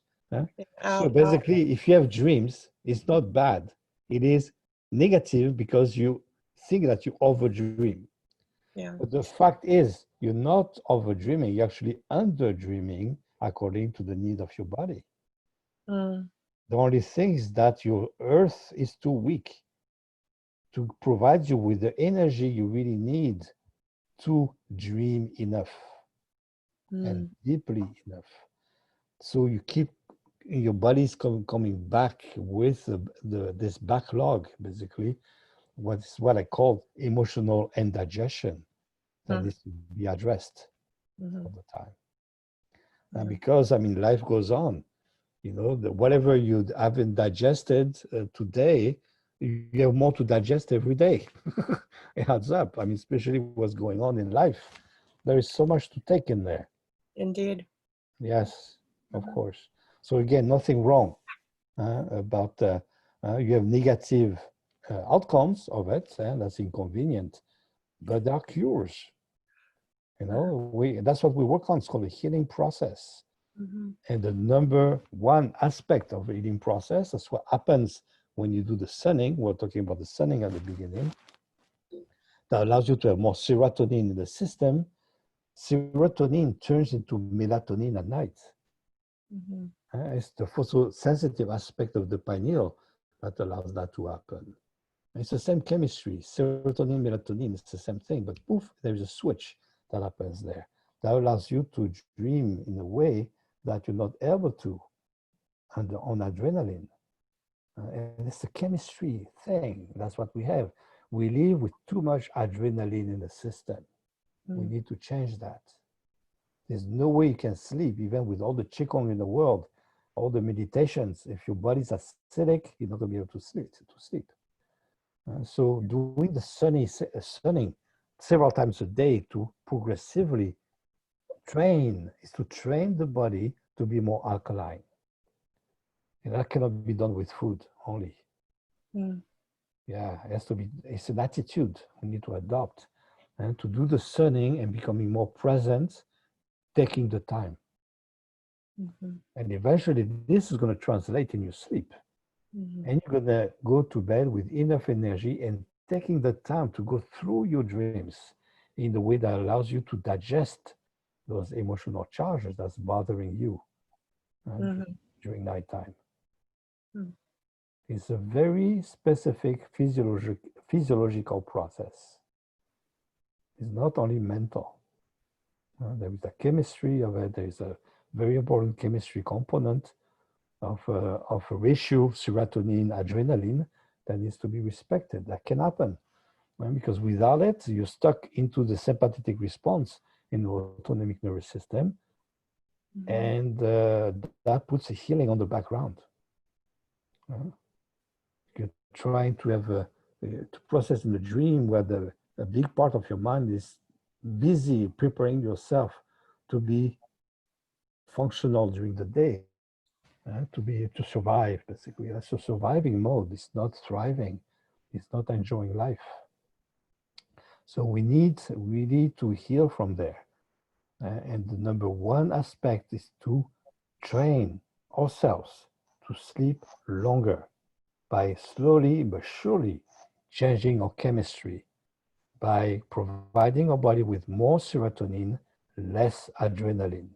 So basically, if you have dreams, it's not bad. It is negative because you think that you overdream. Yeah. But the fact is, you're not overdreaming. You're actually underdreaming according to the need of your body. The only thing is that your earth is too weak to provide you with the energy you really need to dream enough and deeply enough. So you keep, your body's coming back with this backlog, basically, what I call emotional indigestion that needs to be addressed all the time. And because, life goes on, whatever you haven't digested today, you have more to digest every day. It adds up. Especially what's going on in life. There is so much to take in there. Indeed. Yes, of course. So again, nothing wrong about you have negative outcomes of it, and that's inconvenient, but there are cures. That's what we work on. It's called the healing process. And the number one aspect of the healing process is what happens when you do the sunning. We're talking about the sunning at the beginning. That allows you to have more serotonin in the system. Serotonin turns into melatonin at night. It's the photosensitive aspect of the pineal that allows that to happen. It's the same chemistry, serotonin, melatonin, it's the same thing, but poof, there's a switch that happens there that allows you to dream in a way that you're not able to on adrenaline. And it's a chemistry thing. That's what we have. We live with too much adrenaline in the system. We need to change that. There's no way you can sleep, even with all the qigong in the world, all the meditations. If your body's acidic, you're not going to be able to sleep. So doing the sunning several times a day to progressively train is to train the body to be more alkaline. And that cannot be done with food only. Yeah, it has to be, it's an attitude we need to adopt. And to do the sunning and becoming more present, taking the time. And eventually this is going to translate in your sleep. And you're going to go to bed with enough energy and taking the time to go through your dreams in the way that allows you to digest those emotional charges that's bothering you during nighttime. It's a very specific physiological process. It's not only mental. There is a chemistry of it. There is a very important chemistry component of a ratio serotonin, adrenaline that needs to be respected. That can happen. Because without it, you're stuck into the sympathetic response in the autonomic nervous system. And that puts a healing on the background. You're trying to have to process in the dream where a big part of your mind is busy preparing yourself to be functional during the day, to survive, basically. That's a surviving mode. It's not thriving. It's not enjoying life. So we need to heal from there. And the number one aspect is to train ourselves to sleep longer by slowly but surely changing our chemistry, by providing our body with more serotonin, less adrenaline.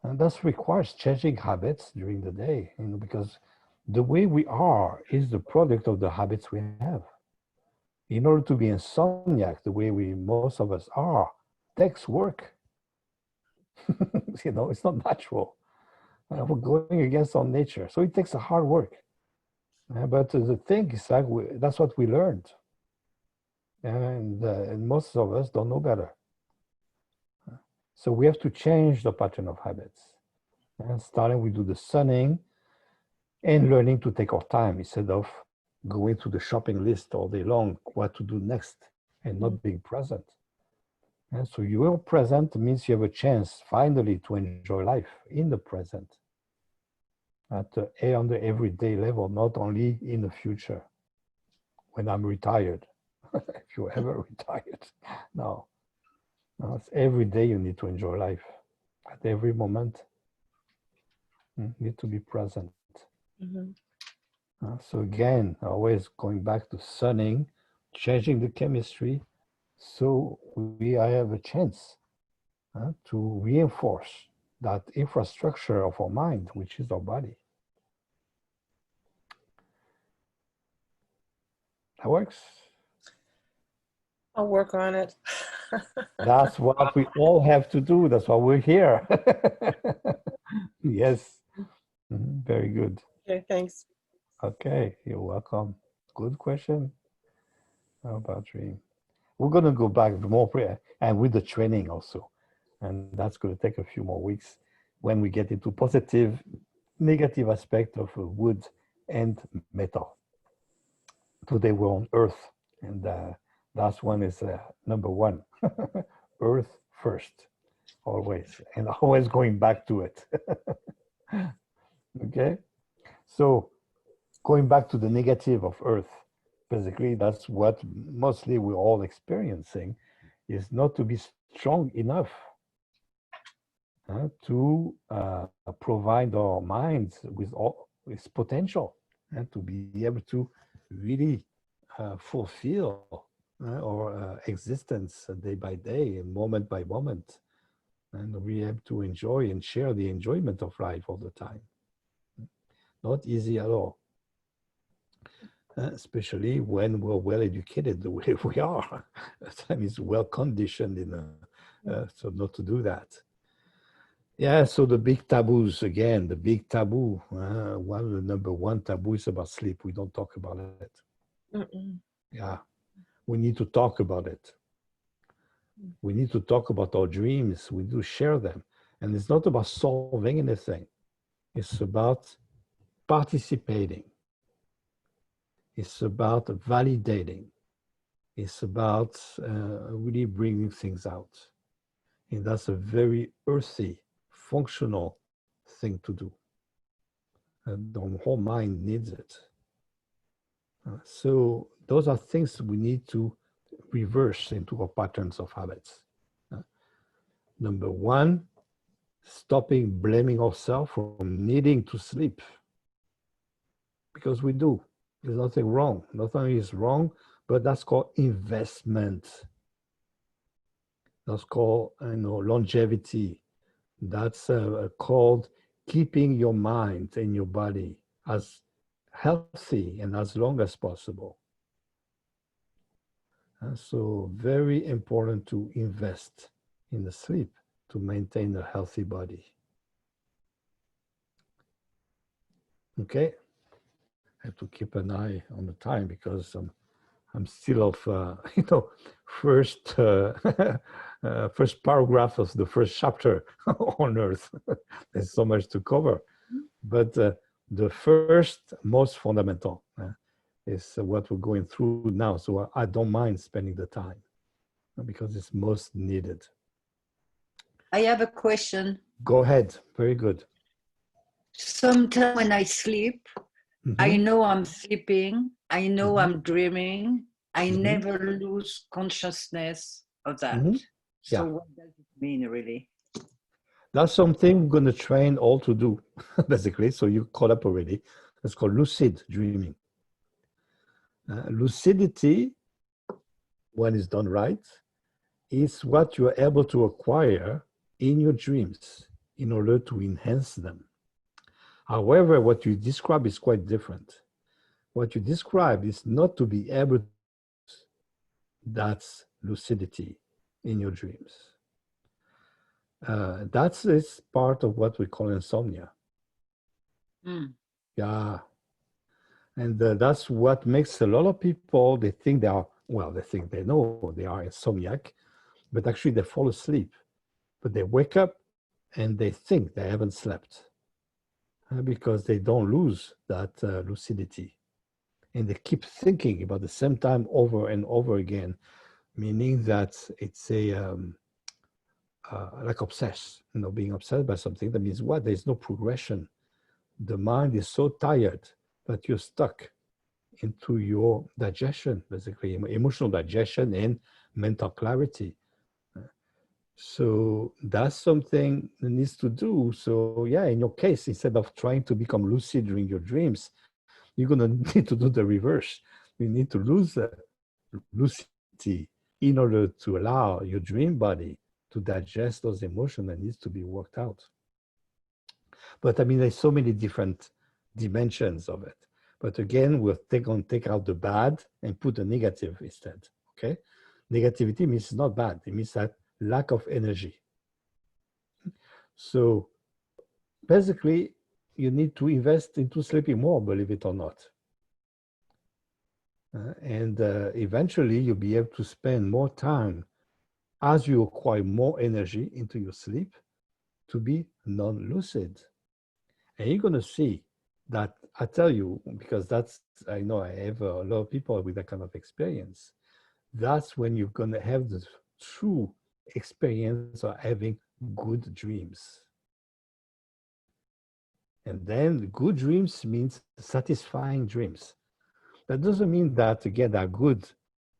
And that requires changing habits during the day, because the way we are is the product of the habits we have. In order to be insomniac, the way most of us are, takes work. It's not natural. We're going against our nature. So it takes a hard work. But the thing is, like, that's what we learned. And most of us don't know better. So we have to change the pattern of habits. And starting, we do the sunning and learning to take our time instead of going to the shopping list all day long, what to do next, and not being present. And so you are present means you have a chance finally to enjoy life in the present on the everyday level, not only in the future when I'm retired. If you're ever retired. No, it's every day you need to enjoy life. At every moment, you need to be present. So again, always going back to sunning, changing the chemistry, so I have a chance to reinforce that infrastructure of our mind, which is our body. That works. I'll work on it. That's what we all have to do. That's why we're here. Yes. Very good. Okay, thanks. Okay, you're welcome. Good question. How about dream? We're going to go back more and with the training also. And that's going to take a few more weeks when we get into positive, negative aspect of wood and metal. Today we're on earth, and last one is number one. Earth first, always, and always going back to it. Okay, so going back to the negative of earth, basically that's what mostly we're all experiencing, is not to be strong enough to provide our minds with all its potential and to be able to really fulfill our existence day by day and moment by moment and we have to enjoy and share the enjoyment of life all the time. Not easy at all, especially when we're well educated the way we are. Time is well conditioned so not to do that. Yeah, so the big taboos again, the big taboo. One of the number one taboo is about sleep. We don't talk about it. Yeah, we need to talk about it. We need to talk about our dreams. We do share them. And it's not about solving anything. It's about participating. It's about validating. It's about really bringing things out. And that's a very earthy, functional thing to do. And the whole mind needs it. So those are things we need to reverse into our patterns of habits. Number one, stopping blaming ourselves for needing to sleep. Because we do. There's nothing wrong. Nothing is wrong, but that's called investment. That's called longevity. That's called keeping your mind and your body as healthy and as long as possible. So very important to invest in the sleep to maintain a healthy body. Okay, I have to keep an eye on the time because I'm still of first first paragraph of the first chapter on Earth. There's so much to cover, but the first most fundamental is what we're going through now. So I don't mind spending the time because it's most needed. I have a question. Go ahead. Very good. Sometimes when I sleep, I know I'm sleeping. I know I'm dreaming. I never lose consciousness of that. So what does it mean, really? That's something we're going to train all to do, basically. So you caught up already. It's called lucid dreaming. Lucidity, when it's done right, is what you're able to acquire in your dreams in order to enhance them. However, what you describe is quite different. What you describe is not to be able to, that's lucidity in your dreams. That's part of what we call insomnia. Yeah. And that's what makes a lot of people, they think they are, well, they think they know they are insomniac, but actually they fall asleep. But they wake up and they think they haven't slept because they don't lose that lucidity. And they keep thinking about the same time over and over again, meaning that it's a like obsessed, being obsessed by something. That means what? There's no progression. The mind is so tired that you're stuck into your digestion, basically, emotional digestion and mental clarity. So that's something that needs to do. So yeah, in your case, instead of trying to become lucid during your dreams, you're going to need to do the reverse. You need to lose lucidity in order to allow your dream body to digest those emotions that needs to be worked out. But I mean, there's so many different dimensions of it. But again, we'll take out the bad and put the negative instead, okay? Negativity means it's not bad. It means that lack of energy. So basically, you need to invest into sleeping more, believe it or not. And eventually, you'll be able to spend more time as you acquire more energy into your sleep to be non-lucid. And you're going to see that, I tell you, because that's, I know I have a lot of people with that kind of experience. That's when you're going to have the true experience of having good dreams. And then good dreams means satisfying dreams. That doesn't mean that, again, they're good.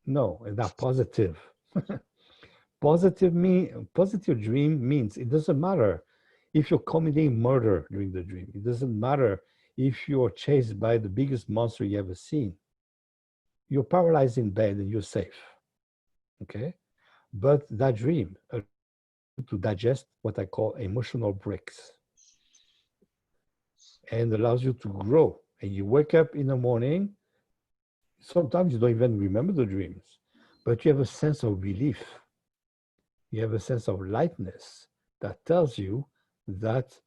No, they're positive. Positive dream means it doesn't matter if you're committing murder during the dream. It doesn't matter if you're chased by the biggest monster you ever seen. You're paralyzed in bed and you're safe, okay? But that dream to digest what I call emotional bricks, and allows you to grow. And you wake up in the morning, sometimes you don't even remember the dreams, but you have a sense of relief. You have a sense of lightness that tells you that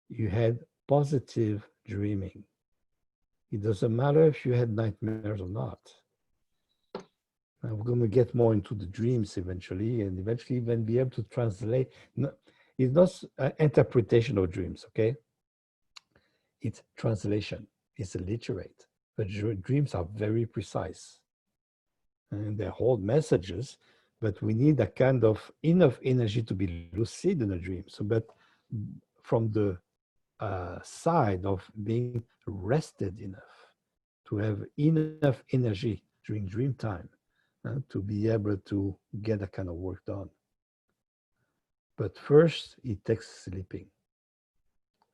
you had positive dreaming. It doesn't matter if you had nightmares or not. We're going to get more into the dreams eventually, and eventually even be able to translate. No, it's not interpretation of dreams, okay? It's translation. It's illiterate. But dreams are very precise. And they hold messages, but we need a kind of enough energy to be lucid in a dream. So, but from the side of being rested enough, to have enough energy during dream time, to be able to get that kind of work done. But first, it takes sleeping.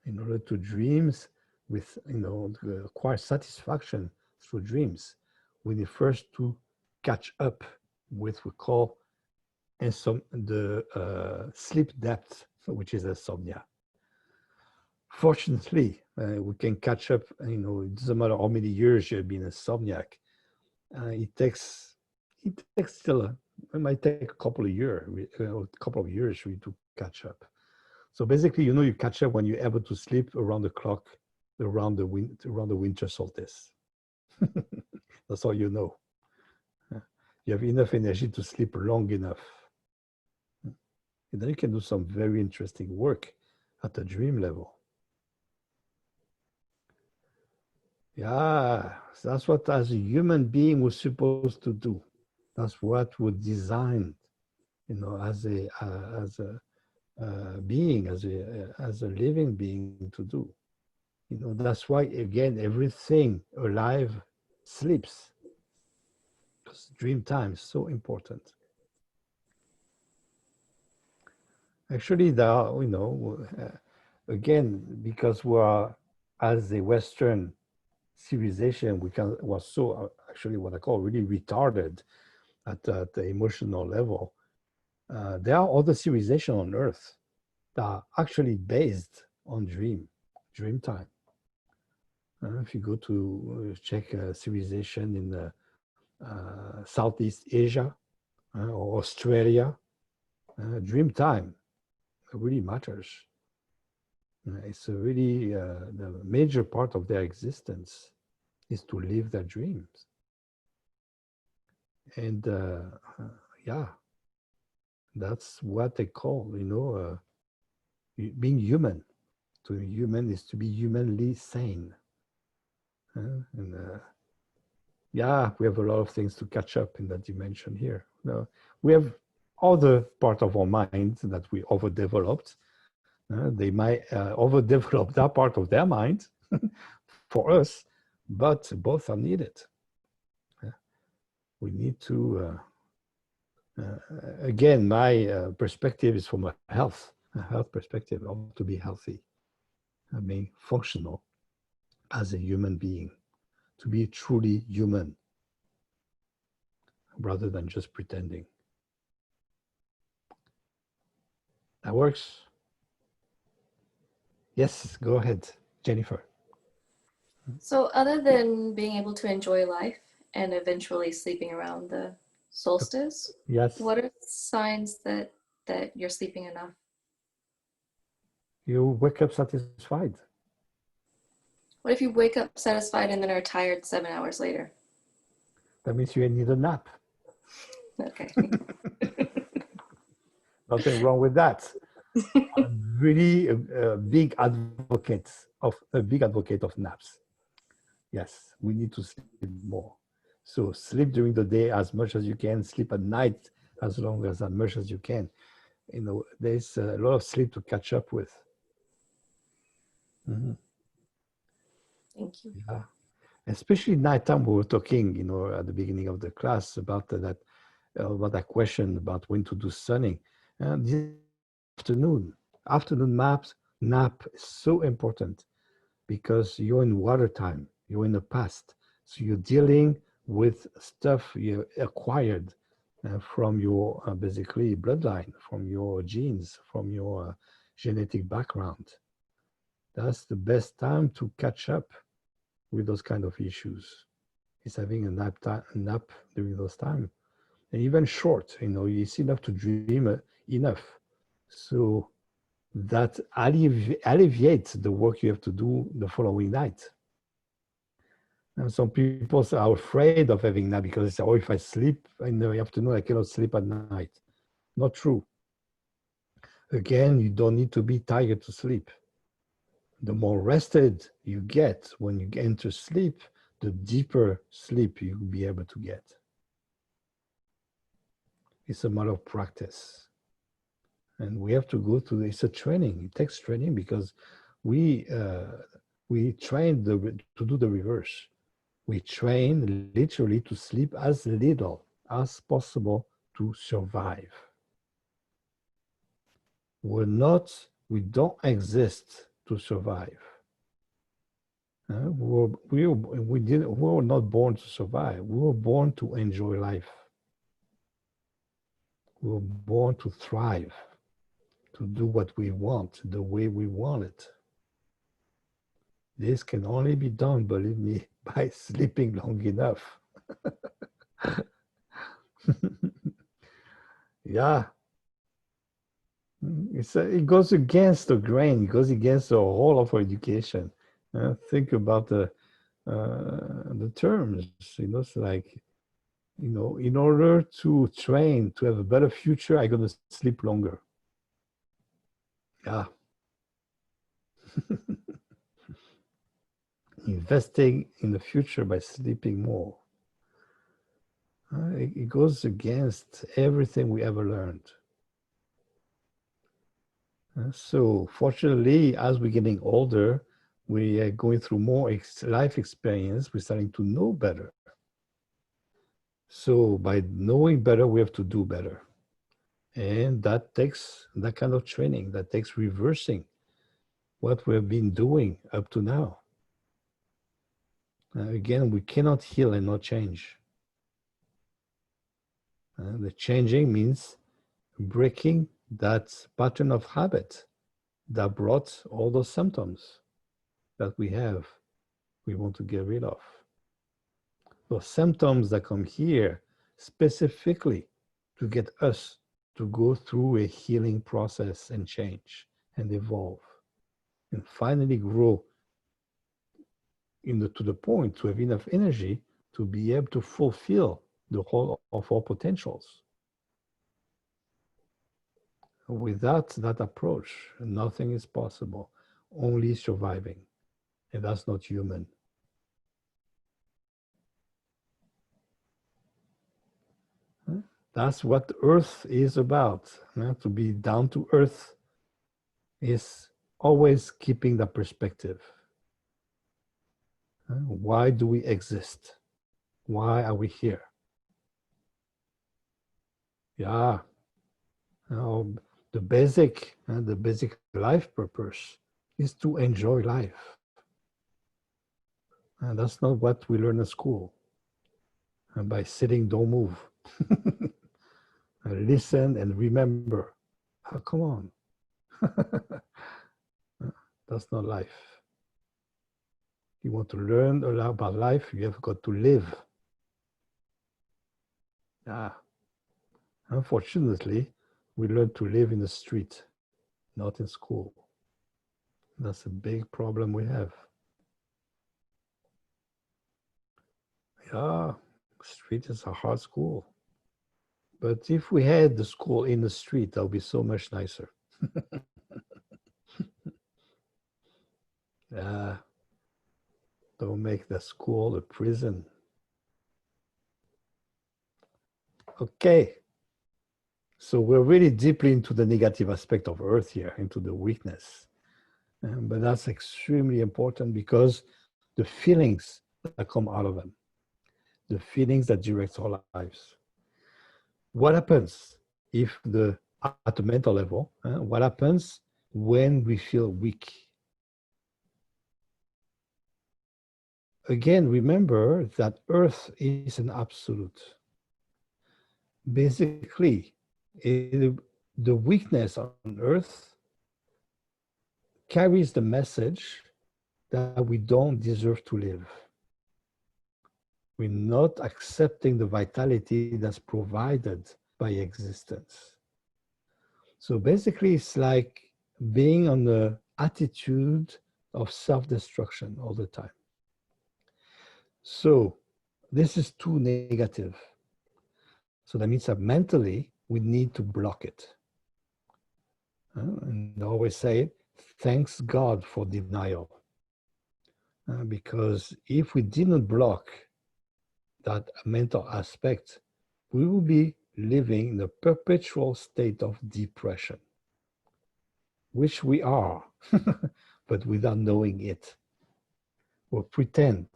In order to dreams with, to acquire satisfaction through dreams, we need first to catch up with what we call the sleep depth, which is insomnia. Fortunately, we can catch up. It doesn't matter how many years you've been insomniac. It takes still. It might take a couple of years for you to catch up. So basically, you catch up when you're able to sleep around the clock, around the winter solstice. That's all you know. You have enough energy to sleep long enough. And then you can do some very interesting work at the dream level. Yeah, that's what as a human being we're supposed to do. That's what we're designed, as a being, as a living being to do. That's why, again, everything alive sleeps. Because dream time is so important. Actually, again, because we are, as a Western civilization, was so actually what I call really retarded at the emotional level. There are other civilizations on Earth that are actually based on dream time. If you go to check a civilization in Southeast Asia or Australia, dream time really matters. It's a really the major part of their existence is to live their dreams. And yeah, that's what they call, being human. To be human is to be humanly sane. Yeah, we have a lot of things to catch up in that dimension here. We have other part of our mind that we overdeveloped. They might overdevelop that part of their mind for us, but both are needed. We need to, again, my perspective is from a health perspective. I want to be healthy, functional as a human being, to be truly human rather than just pretending. That works? Yes, go ahead, Jennifer. So other than being able to enjoy life and eventually sleeping around the solstice, yes, what are signs that you're sleeping enough? You wake up satisfied. What if you wake up satisfied and then are tired 7 hours later? That means you need a nap. Okay. Nothing wrong with that. I'm really a big advocate of naps. Yes, we need to sleep more. So sleep during the day as much as you can, sleep at night as much as you can. There's a lot of sleep to catch up with. Mm-hmm. Thank you. Yeah. Especially nighttime, we were talking, at the beginning of the class about that question about when to do sunning. And the afternoon nap is so important because you're in water time, you're in the past. So you're dealing with stuff you acquired from your basically bloodline, from your genes, from your genetic background. That's the best time to catch up with those kind of issues. Is having a nap during those times, and even short. It's enough to dream enough, so that alleviates the work you have to do the following night. And some people are afraid of having nap because they say, "Oh, if I sleep in the afternoon, I cannot sleep at night." Not true. Again, you don't need to be tired to sleep. The more rested you get when you enter sleep, the deeper sleep you'll be able to get. It's a matter of practice. And we have to go through, it's a training. It takes training because we train to do the reverse. We train literally to sleep as little as possible to survive. We don't exist to survive. We were not born to survive. We were born to enjoy life. We were born to thrive, to do what we want, the way we want it. This can only be done, believe me, by sleeping long enough. Yeah. It goes against the grain. It goes against the whole of our education. Think about the terms. It's like, in order to train to have a better future, I'm going to sleep longer. Yeah. Investing in the future by sleeping more. It goes against everything we ever learned. So fortunately, as we're getting older, we are going through more life experience. We're starting to know better. So by knowing better, we have to do better. And that takes that kind of training, that takes reversing what we've been doing up to now. Again, we cannot heal and not change. The changing means breaking that pattern of habit that brought all those symptoms that we have, we want to get rid of. Those symptoms that come here specifically to get us to go through a healing process and change and evolve and finally grow to the point to have enough energy to be able to fulfill the whole of our potentials. Without that approach, nothing is possible, only surviving, and that's not human. That's what Earth is about. To be down to earth is always keeping the perspective. Why do we exist? Why are we here? Yeah. The basic life purpose is to enjoy life. And that's not what we learn at school. And by sitting, don't move. Listen and remember. Oh, come on. That's not life. You want to learn a lot about life, you have got to live. Unfortunately, we learn to live in the street, not in school. That's a big problem we have. Yeah, street is a hard school. But if we had the school in the street, that would be so much nicer. Don't make the school a prison. Okay. So we're really deeply into the negative aspect of Earth here, into the weakness. But that's extremely important because the feelings that come out of them, the feelings that direct our lives. What happens if at the mental level, what happens when we feel weak? Again, remember that Earth is an absolute. basically, the weakness on earth carries the message that we don't deserve to live. We're not accepting the vitality that's provided by existence. So basically, it's like being on the attitude of self-destruction all the time. So this is too negative. So that means that mentally, we need to block it. And I always say, thanks God for denial. Because if we didn't block that mental aspect, we will be living in a perpetual state of depression, which we are, but without knowing it. We're pretending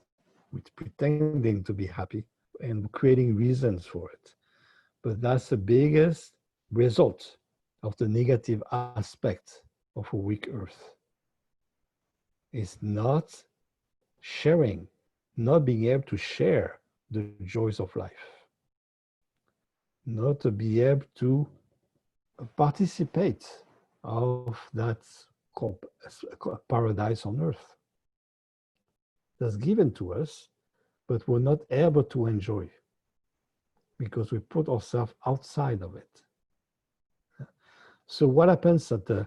to be happy and creating reasons for it. But that's the biggest result of the negative aspect of a weak earth. It's not sharing, not being able to share the joys of life, not to be able to participate of that paradise on earth that's given to us, but we're not able to enjoy because we put ourselves outside of it. So what happens at the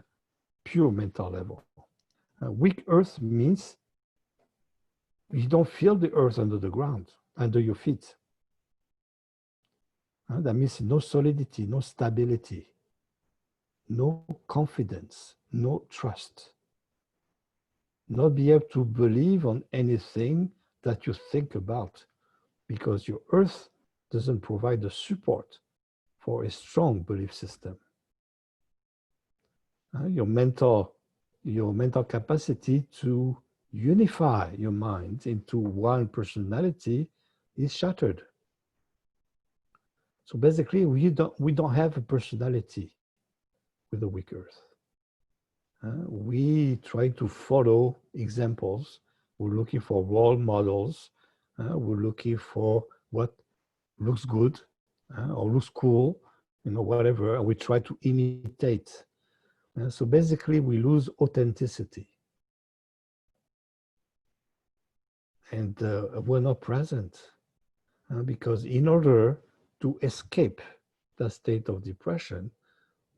pure mental level? Weak earth means you don't feel the earth under the ground, under your feet. That means no solidity, no stability, no confidence, no trust. Not be able to believe on anything that you think about because your earth doesn't provide the support for a strong belief system. Your mental capacity to unify your mind into one personality is shattered. So basically, we don't have a personality with a weak earth. We try to follow examples. We're looking for role models. We're looking for what looks good or looks cool, whatever, and we try to imitate. So basically, we lose authenticity. And we're not present because in order to escape the state of depression,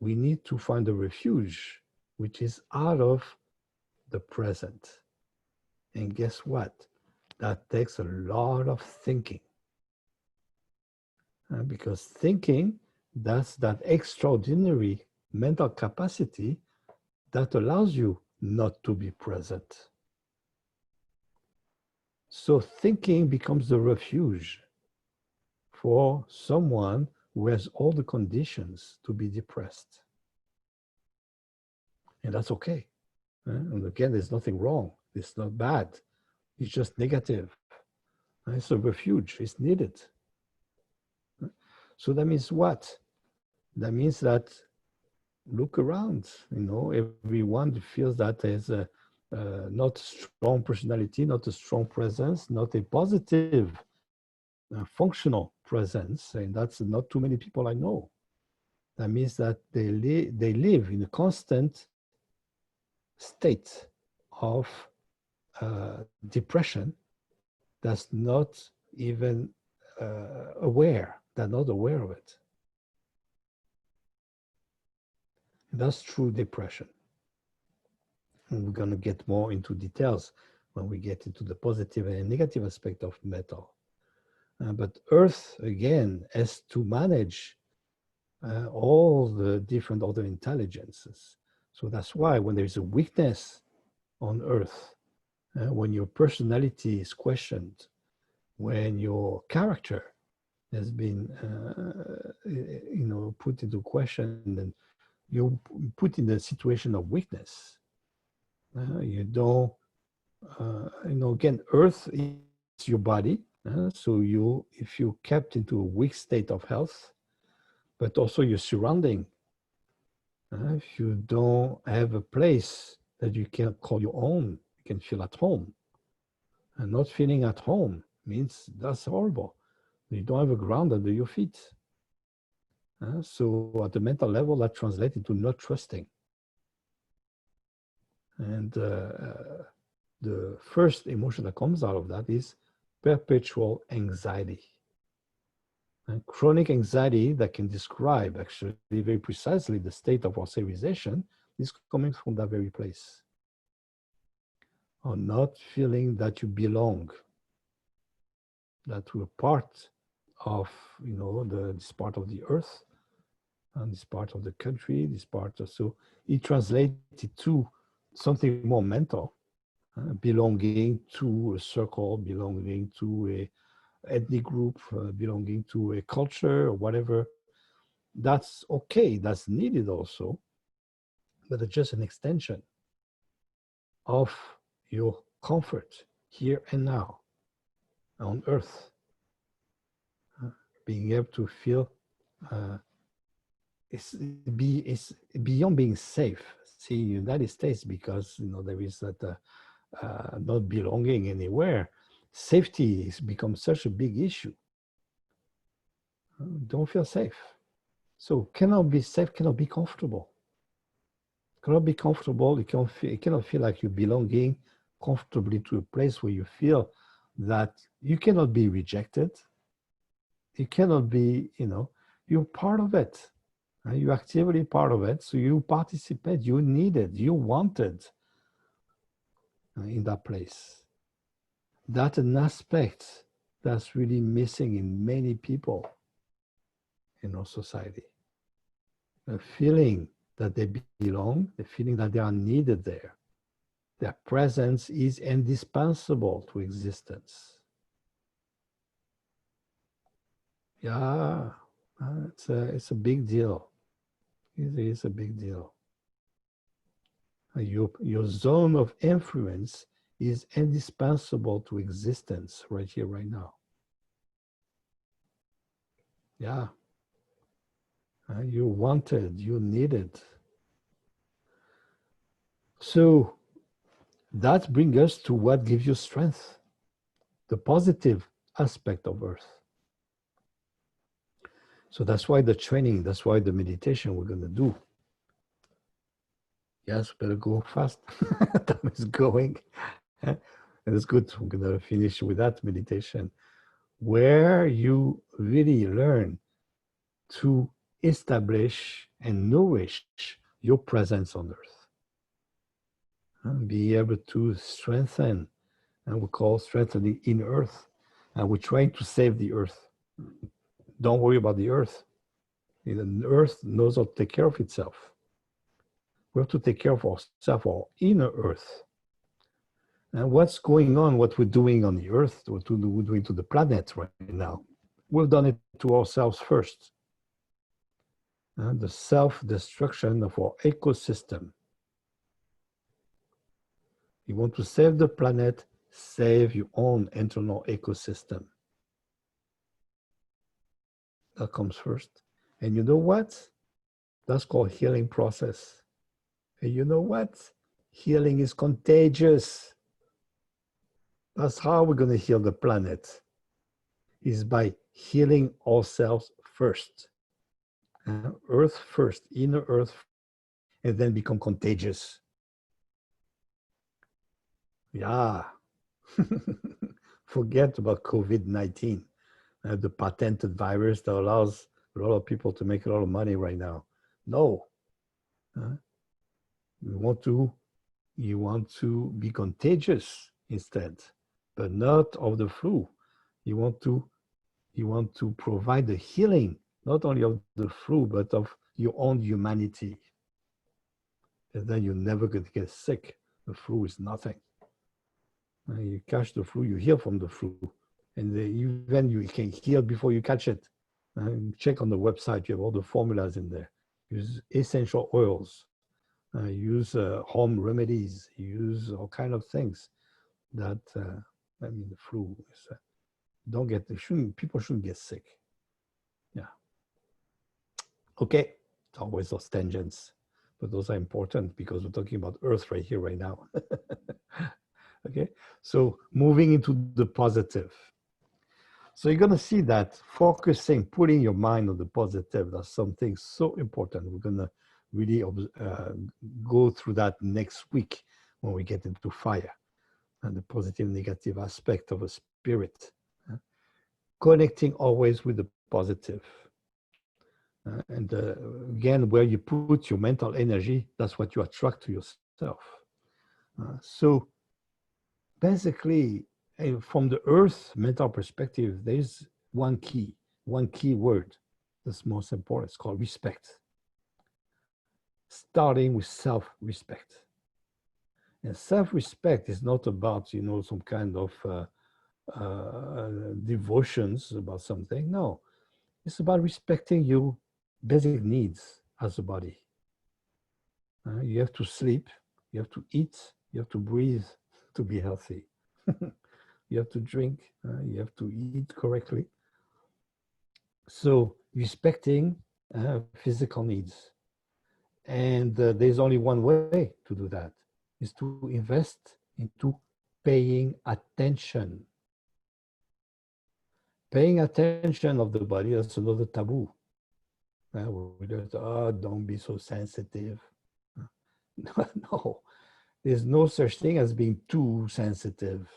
we need to find a refuge which is out of the present. And guess what? That takes a lot of thinking. Because thinking, that's that extraordinary mental capacity that allows you not to be present. So thinking becomes the refuge for someone who has all the conditions to be depressed. And that's okay. And again, there's nothing wrong. It's not bad. It's just negative. It's a refuge. It's needed. So that means what? That means that look around. Everyone feels that there's a not strong personality, not a strong presence, not a positive functional presence, and that's not too many people I know. That means that they live in a constant state of depression that's not even aware. They're not aware of it. That's true depression. And we're going to get more into details when we get into the positive and negative aspect of metal. But Earth, again, has to manage all the different other intelligences. So that's why when there's a weakness on Earth, when your personality is questioned, when your character has been, put into question, and you're put in a situation of weakness, you don't, again, Earth is your body. So if you're kept into a weak state of health, but also your surrounding, if you don't have a place that you can call your own, you can feel at home. And not feeling at home means that's horrible. You don't have a ground under your feet. So at the mental level, that translates into not trusting. And the first emotion that comes out of that is perpetual anxiety. And chronic anxiety that can describe actually very precisely the state of our civilization is coming from that very place. Or not feeling that you belong, that we're part of, this part of the earth, and this part of the country, this part of, so it translated to something more mental, belonging to a circle, belonging to a ethnic group, belonging to a culture or whatever. That's okay, that's needed also, but it's just an extension of your comfort here and now on earth. Being able to feel it's beyond being safe. See, United States, because there is that not belonging anywhere, safety has become such a big issue. Don't feel safe. So cannot be safe, cannot be comfortable. Cannot be comfortable, you cannot feel like you're belonging comfortably to a place where you feel that you cannot be rejected. You cannot be, you're part of it. You're actively part of it, so you participate, you need it, you wanted in that place. That's an aspect that's really missing in many people in our society. A feeling that they belong, the feeling that they are needed there. Their presence is indispensable to existence. Yeah, it's a big deal. It is a big deal. Your zone of influence is indispensable to existence right here, right now. Yeah. You wanted, you needed. So that brings us to what gives you strength, the positive aspect of Earth. So that's why the training, that's why the meditation we're going to do. Yes, better go fast. Time is going. And it's good. We're going to finish with that meditation where you really learn to establish and nourish your presence on earth. And be able to strengthen, and we call strengthening in earth. And we're trying to save the earth. Don't worry about the earth. The earth knows how to take care of itself. We have to take care of ourselves, our inner earth. And what's going on, what we're doing on the earth, what we're doing to the planet right now, we've done it to ourselves first. The self-destruction of our ecosystem. You want to save the planet, save your own internal ecosystem. That comes first. And you know what? That's called healing process. And you know what? Healing is contagious. That's how we're going to heal the planet, is by healing ourselves first. Earth first, inner earth, and then become contagious. Yeah. Forget about COVID-19, the patented virus that allows a lot of people to make a lot of money right now. No. You want to be contagious instead, but not of the flu. You want to provide the healing, not only of the flu, but of your own humanity. And then you're never going to get sick. The flu is nothing. You catch the flu, you heal from the flu. And even you can heal before you catch it. Check on the website, you have all the formulas in there. Use essential oils. Use home remedies. Use all kind of things that, the flu is, people shouldn't get sick. Yeah. Okay, it's always those tangents, but those are important because we're talking about Earth right here, right now. Okay, so moving into the positive. So you're going to see that focusing, putting your mind on the positive, that's something so important. We're going to really go through that next week when we get into fire and the positive, negative aspect of a spirit. Connecting always with the positive. And again, where you put your mental energy, that's what you attract to yourself. So basically, from the earth mental perspective, there's one key word that's most important. It's called respect. Starting with self-respect. And self-respect is not about, you know, some kind of devotions about something. No, it's about respecting your basic needs as a body. You have to sleep, you have to eat, you have to breathe to be healthy. You have to drink, you have to eat correctly. So respecting physical needs. And there's only one way to do that, is to invest into paying attention. Paying attention of the body, that's another taboo. We just, oh, don't be so sensitive. No, there's no such thing as being too sensitive.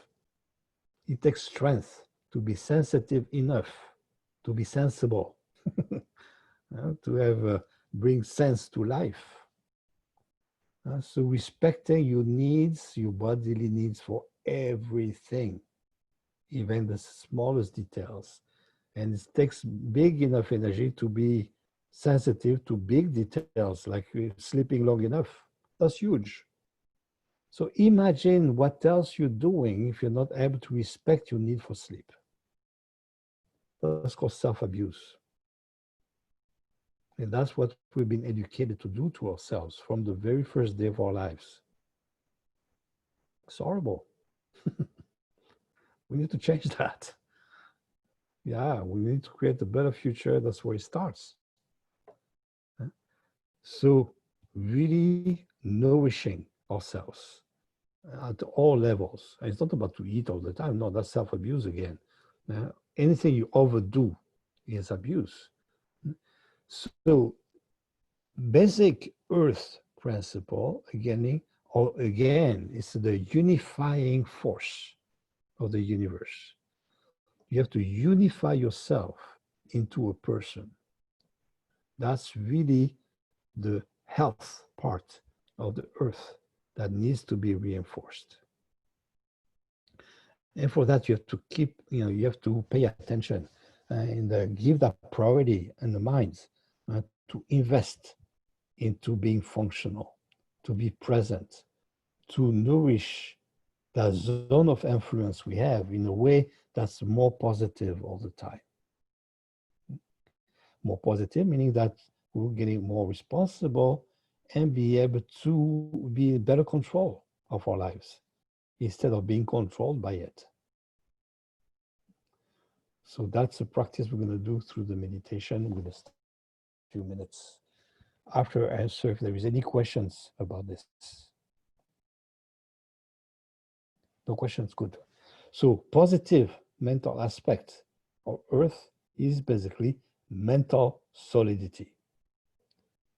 It takes strength to be sensitive enough, to be sensible, to have bring sense to life. So respecting your needs, your bodily needs for everything, even the smallest details. And it takes big enough energy to be sensitive to big details, like sleeping long enough. That's huge. So imagine what else you're doing if you're not able to respect your need for sleep. That's called self-abuse. And that's what we've been educated to do to ourselves from the very first day of our lives. It's horrible. We need to change that. Yeah, we need to create a better future. That's where it starts. So really nourishing ourselves at all levels. It's not about to eat all the time. No, that's self-abuse again. Anything you overdo is abuse. So basic earth principle, again, is the unifying force of the universe. You have to unify yourself into a person. That's really the health part of the earth that needs to be reinforced. And for that, you have to keep, you have to pay attention and give that priority in the minds to invest into being functional, to be present, to nourish that zone of influence we have in a way that's more positive all the time. More positive, meaning that we're getting more responsible and be able to be in better control of our lives instead of being controlled by it. So that's a practice we're going to do through the meditation with a few minutes. After I answer if there is any questions about this. No questions, good. So positive mental aspect of earth is basically mental solidity,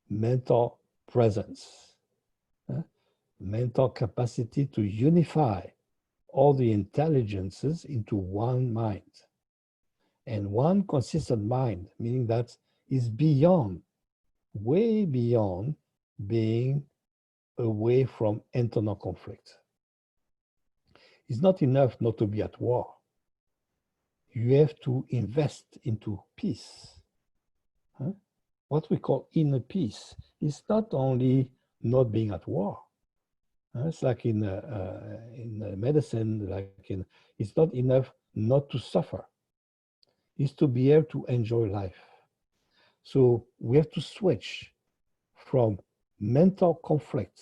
mental presence, mental capacity to unify all the intelligences into one mind. And one consistent mind, meaning that is beyond, way beyond being away from internal conflict. It's not enough not to be at war. You have to invest into peace. What we call inner peace is not only not being at war. It's like in medicine, it's not enough not to suffer. It's to be able to enjoy life. So we have to switch from mental conflict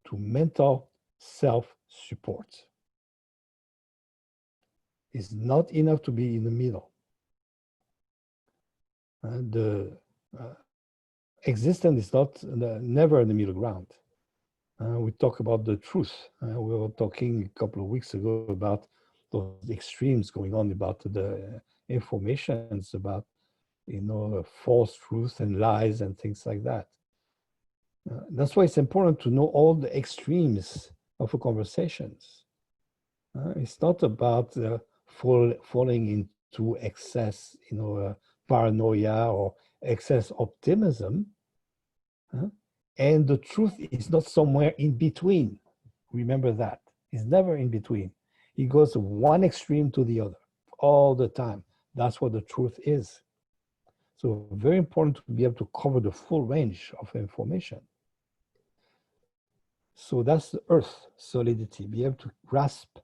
to mental self-support. It's not enough to be in the middle. The existence is not never in the middle ground. We talk about the truth. We were talking a couple of weeks ago about those extremes going on about the informations about, you know, false truth and lies and things like that. That's why it's important to know all the extremes of a conversations. It's not about falling into excess, you know, paranoia or excess optimism. And the truth is not somewhere in between. Remember that. It's never in between. It goes one extreme to the other all the time. That's what the truth is. So very important to be able to cover the full range of information. So that's the earth solidity, be able to grasp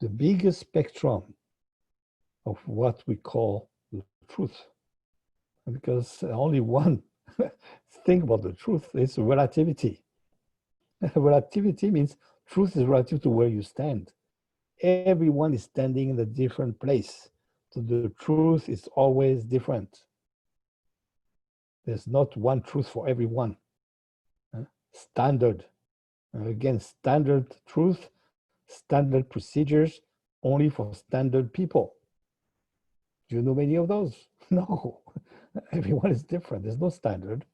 the biggest spectrum of what we call the truth. Because only one thing about the truth is relativity. Relativity means truth is relative to where you stand. Everyone is standing in a different place. So the truth is always different. There's not one truth for everyone. Standard. Again, standard truth, standard procedures, only for standard people. Do you know many of those? No. Everyone is different. There's no standard.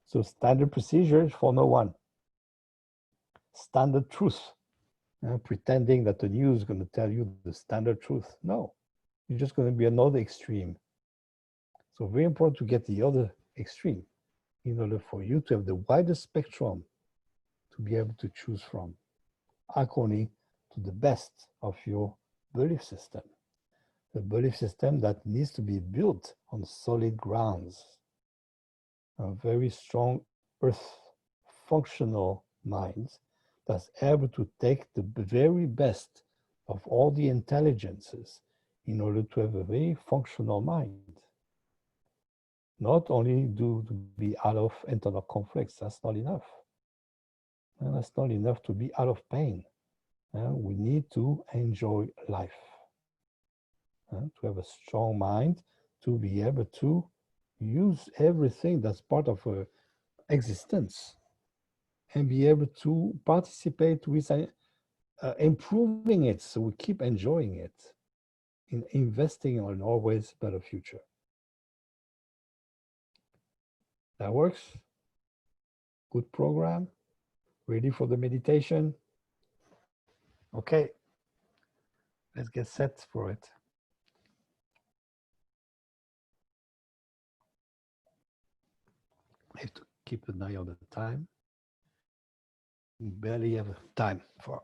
So standard procedures for no one. Standard truth. Pretending that the news is going to tell you the standard truth. No. You're just going to be another extreme. So very important to get the other extreme in order for you to have the widest spectrum to be able to choose from according to the best of your belief system. A belief system that needs to be built on solid grounds. A very strong earth functional mind that's able to take the very best of all the intelligences in order to have a very functional mind. Not only to be out of internal conflicts, that's not enough. And that's not enough to be out of pain. We need to enjoy life. To have a strong mind, to be able to use everything that's part of existence and be able to participate with improving it so we keep enjoying it, in investing in an always better future. That works? Good program? Ready for the meditation? Okay, let's get set for it. I have to keep an eye on the time. We barely have time for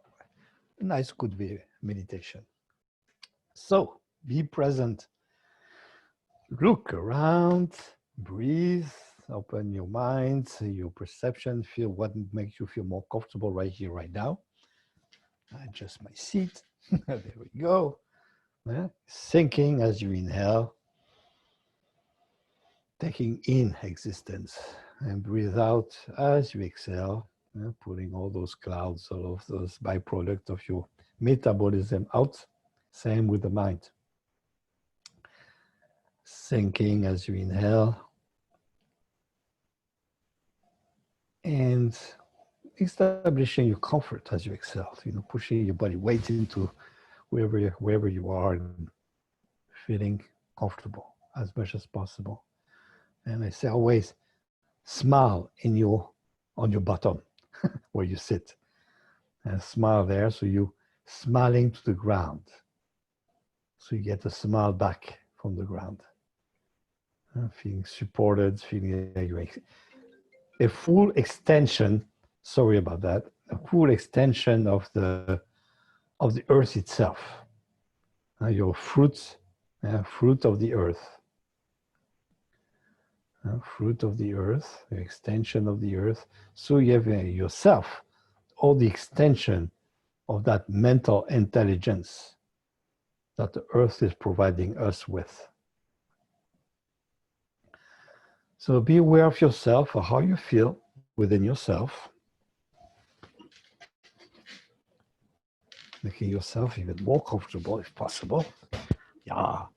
a nice, good meditation. So, be present. Look around, breathe, open your mind, your perception, feel what makes you feel more comfortable right here, right now. Adjust my seat. There we go. Sinking as you inhale. Taking in existence and breathe out as you exhale, pulling all those clouds, all of those byproducts of your metabolism out. Same with the mind. Sinking as you inhale and establishing your comfort as you exhale, pushing your body weight into wherever you are and feeling comfortable as much as possible. And I say always smile on your bottom where you sit, and smile there, so you smiling to the ground, so you get a smile back from the ground, feeling supported, feeling a full extension. Sorry about that. A full extension of the earth itself. Your fruit of the earth. Fruit of the earth, the extension of the earth. So you have yourself, all the extension of that mental intelligence that the earth is providing us with. So be aware of yourself, or how you feel within yourself, making yourself even more comfortable if possible. Yeah,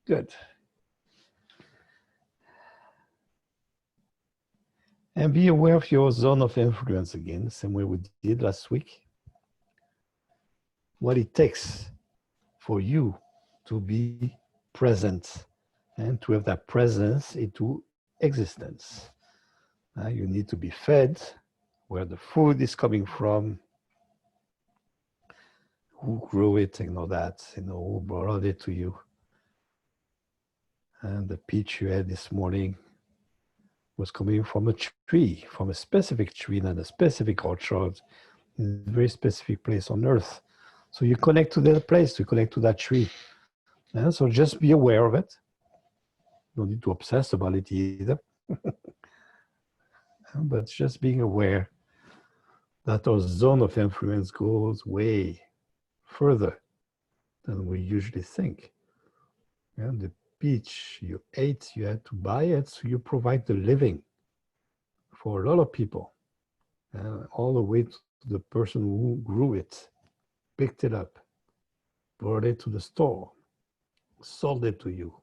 good. And be aware of your zone of influence again, same way we did last week. what it takes for you to be present and to have that presence into existence. You need to be fed, where the food is coming from, who grew it, and all that, who brought it to you. And the peach you had this morning was coming from a tree, from a specific tree, not a specific orchard, in a very specific place on earth. So you connect to that place, you connect to that tree. And so just be aware of it. No need to obsess about it either. But just being aware that our zone of influence goes way further than we usually think. And the peach you ate, you had to buy it, so you provide the living for a lot of people, all the way to the person who grew it, picked it up, brought it to the store, sold it to you.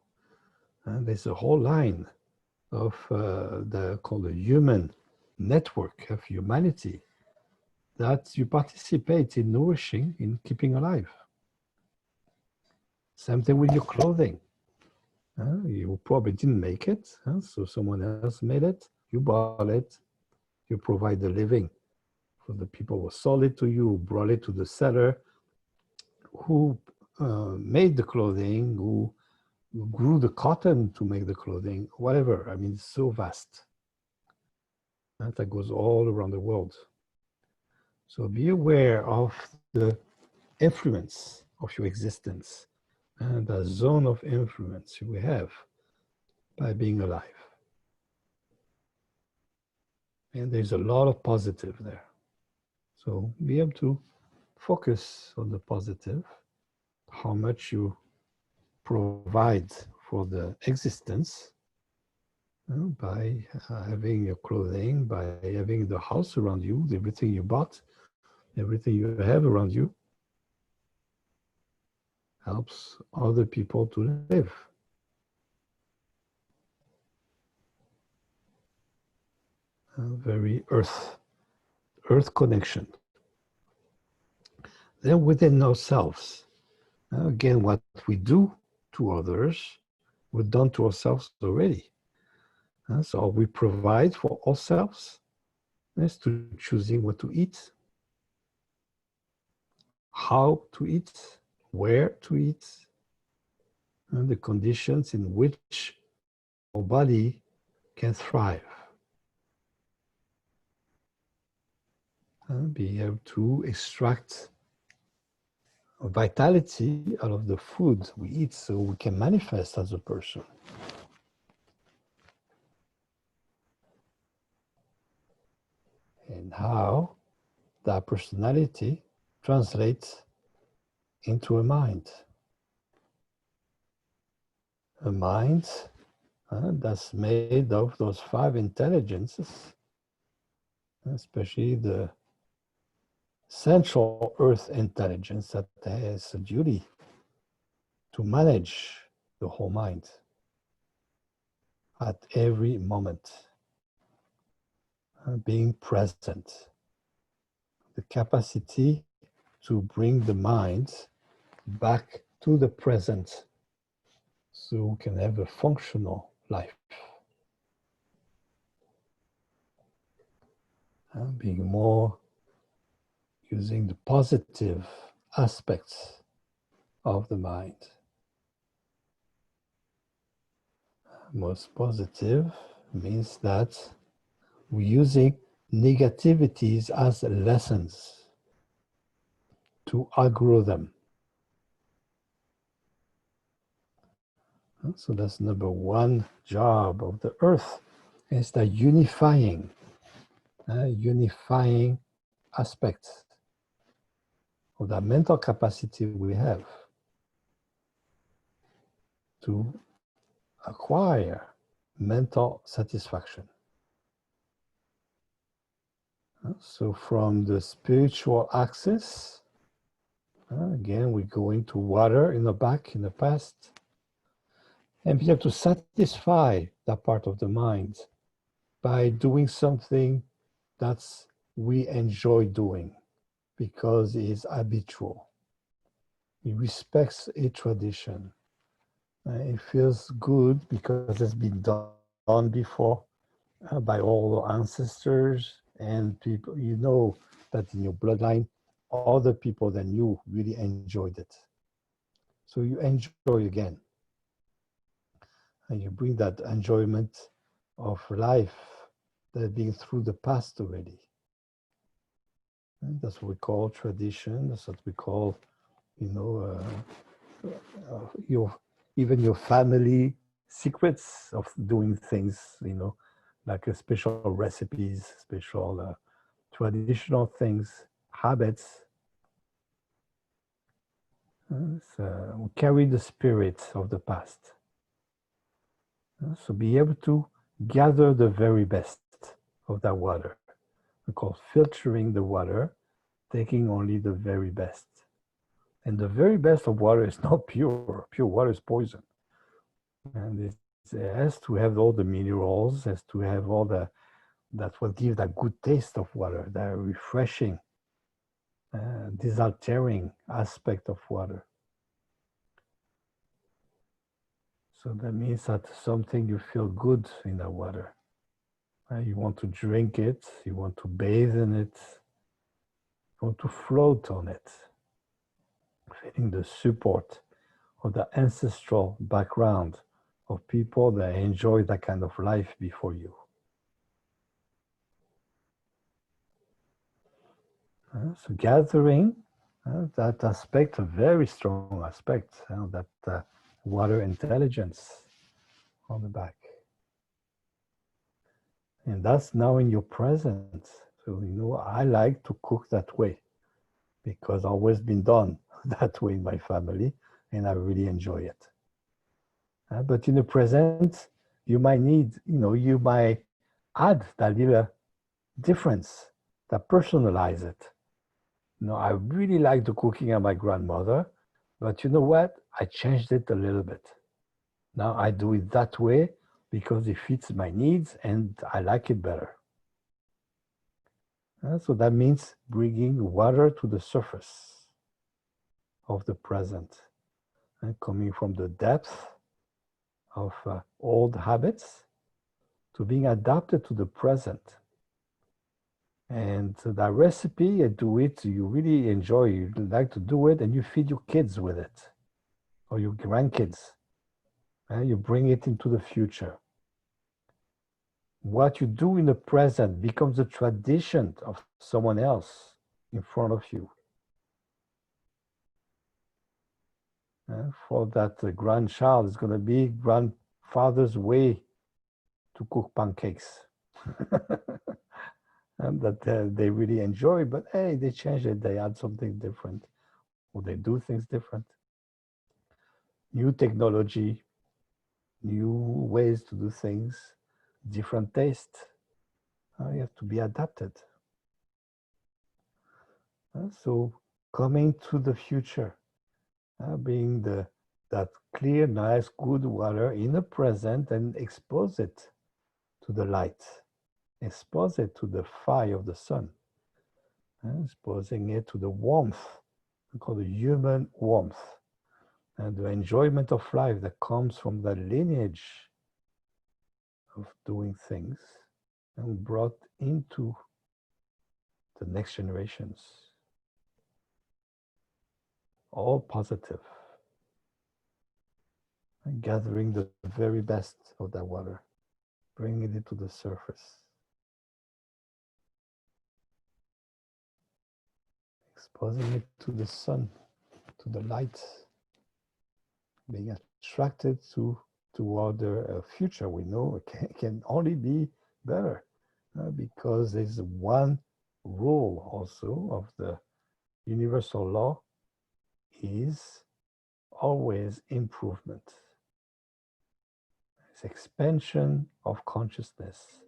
And there's a whole line of called the human network of humanity that you participate in nourishing, in keeping alive. Same thing with your clothing. You probably didn't make it, so someone else made it, you bought it, you provide the living for the people who sold it to you, who brought it to the seller, who made the clothing, who grew the cotton to make the clothing, whatever. I mean, it's so vast. That goes all around the world. So be aware of the influence of your existence and the zone of influence we have by being alive. And there's a lot of positive there. So be able to focus on the positive, how much you provide for the existence by having your clothing, by having the house around you, everything you bought, everything you have around you, helps other people to live. A very earth connection. Then within ourselves, again, what we do to others, we've done to ourselves already. So we provide for ourselves as to choosing what to eat, how to eat, where to eat, and the conditions in which our body can thrive. Being able to extract vitality out of the food we eat so we can manifest as a person. And how that personality translates into a mind. A mind that's made of those 5 intelligences, especially the central earth intelligence that has a duty to manage the whole mind at every moment, being present, the capacity to bring the mind back to the present so we can have a functional life. Being more using the positive aspects of the mind. Most positive means that we're using negativities as lessons to outgrow them. So that's number 1 job of the earth, is the unifying aspect of that mental capacity we have to acquire mental satisfaction. So from the spiritual axis, again, we go into water in the back, in the past, and be able to satisfy that part of the mind by doing something that's we enjoy doing because it's habitual. It respects a tradition. It feels good because it's been done before by all the ancestors and people. You know that in your bloodline, other people than you really enjoyed it. So you enjoy again. And you bring that enjoyment of life that being through the past already. And that's what we call tradition. That's what we call, you know, your even your family secrets of doing things, you know, like a special recipes, special traditional things, habits. So we carry the spirit of the past. So be able to gather the very best of that water. We call filtering the water, taking only the very best. And the very best of water is not pure. Pure water is poison. And it has to have all the minerals, has to have all the, that will give that good taste of water, that refreshing, disaltering aspect of water. So that means that something you feel good in that water. You want to drink it, you want to bathe in it, you want to float on it, feeling the support of the ancestral background of people that enjoy that kind of life before you. So gathering that aspect, a very strong aspect, that water intelligence on the back. And that's now in your present. So, you know, I like to cook that way because always been done that way in my family, and I really enjoy it. But in the present, you might need, you know, you might add that little difference, that personalize it. You know, I really like the cooking of my grandmother, but you know what? I changed it a little bit. Now I do it that way because it fits my needs and I like it better. So that means bringing water to the surface of the present and coming from the depth of old habits to being adapted to the present. And that recipe, you do it, you really enjoy, you like to do it, and you feed your kids with it or your grandkids. And you bring it into the future. What you do in the present becomes a tradition of someone else in front of you. For that grandchild, it's going to be grandfather's way to cook pancakes. And that they really enjoy, but hey, they change it, they add something different, or they do things different. New technology, new ways to do things, different taste. You have to be adapted. So coming to the future, being that clear, nice, good water in the present and expose it to the light, expose it to the fire of the sun, exposing it to the warmth, we call the human warmth, and the enjoyment of life that comes from the lineage of doing things and brought into the next generations. All positive. And gathering the very best of that water, bringing it to the surface. Exposing it to the sun, to the light, being attracted toward the future. We know it can only be better because there's one rule also of the universal law is always improvement. It's expansion of consciousness.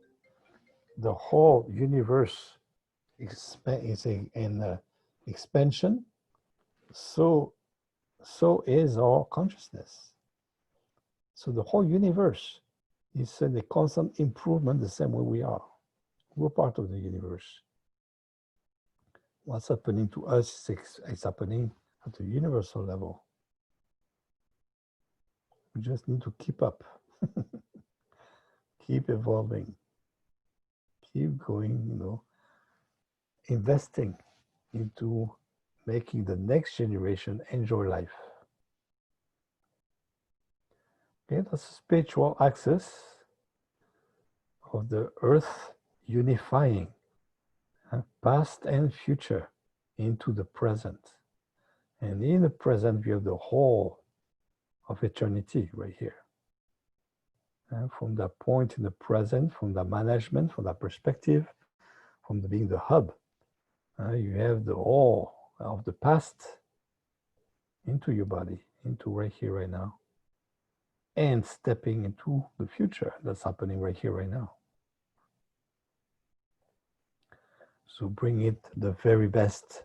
The whole universe is in expansion, so is our consciousness. So the whole universe is in a constant improvement the same way we are. We're part of the universe. What's happening to us is happening at the universal level. We just need to keep up, keep evolving, keep going, you know, investing into making the next generation enjoy life. Okay, that's the spiritual axis of the earth unifying past and future into the present. And in the present, we have the whole of eternity right here. From that point in the present, from the management, from that perspective, from being the hub, you have the whole of the past into your body, into right here, right now, and stepping into the future that's happening right here, right now. So bring it the very best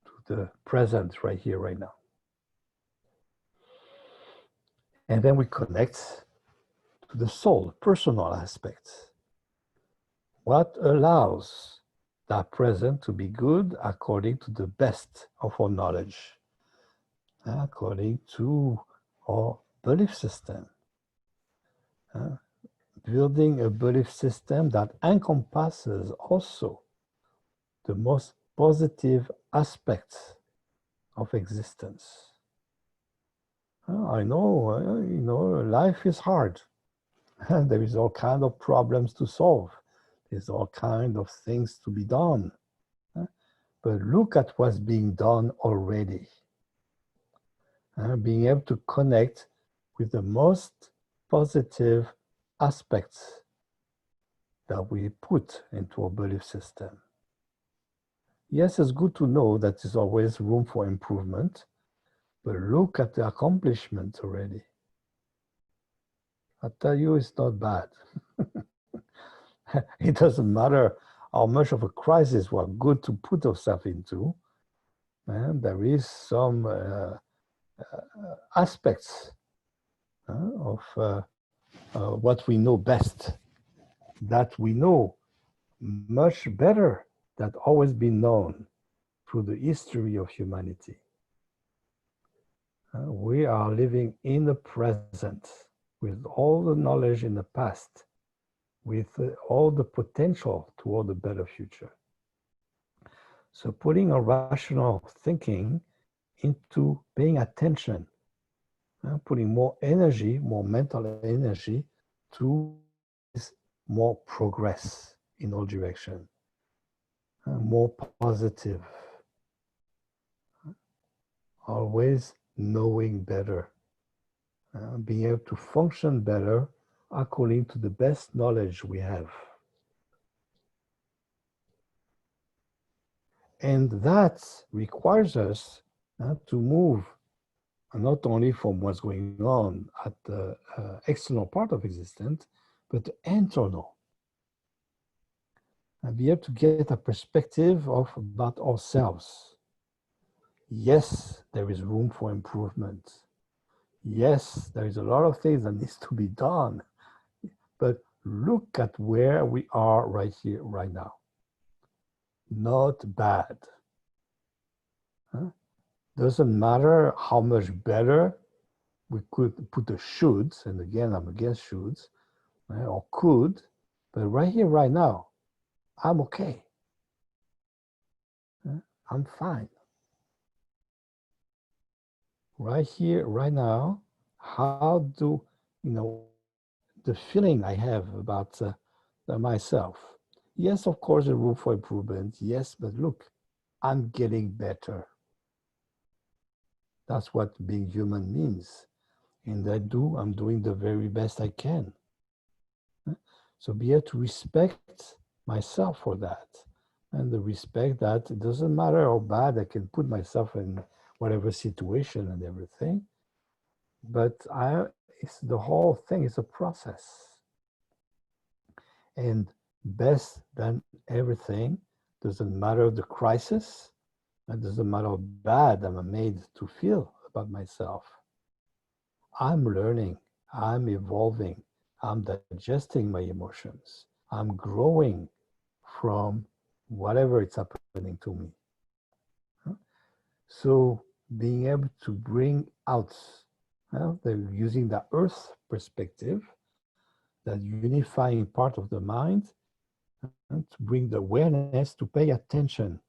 to the present right here, right now. And then we connect to the soul, personal aspects. What allows that present to be good according to the best of our knowledge, according to our belief system. Building a belief system that encompasses also the most positive aspects of existence. I know, you know, life is hard. There is all kind of problems to solve. There's all kind of things to be done. But look at what's being done already. Being able to connect with the most positive aspects that we put into our belief system. Yes, it's good to know that there's always room for improvement, but look at the accomplishments already. I tell you, it's not bad. It doesn't matter how much of a crisis we're good to put ourselves into. And there is some aspects of what we know best, that we know much better than always been known through the history of humanity. We are living in the present with all the knowledge in the past, with all the potential toward a better future. So putting a rational thinking into paying attention, putting more energy, more mental energy to more progress in all directions, more positive, always knowing better, being able to function better according to the best knowledge we have. And that requires us to move not only from what's going on at the external part of existence, but the internal. And be able to get a perspective about ourselves. Yes, there is room for improvement. Yes, there is a lot of things that needs to be done. But look at where we are right here, right now. Not bad. Doesn't matter how much better we could put the shoulds, and again, I'm against shoulds, or could, but right here, right now, I'm okay. I'm fine. Right here, right now, how do, you know, the feeling I have about myself. Yes, of course, there's room for improvement. Yes, but look, I'm getting better. That's what being human means. And I'm doing the very best I can. So be able to respect myself for that. And the respect that it doesn't matter how bad I can put myself in whatever situation and everything, but it's the whole thing is a process. And best than everything, doesn't matter the crisis, it doesn't matter how bad I'm made to feel about myself. I'm learning, I'm evolving, I'm digesting my emotions, I'm growing from whatever it's happening to me. So being able to bring out, they're using the earth perspective, that unifying part of the mind, and to bring the awareness to pay attention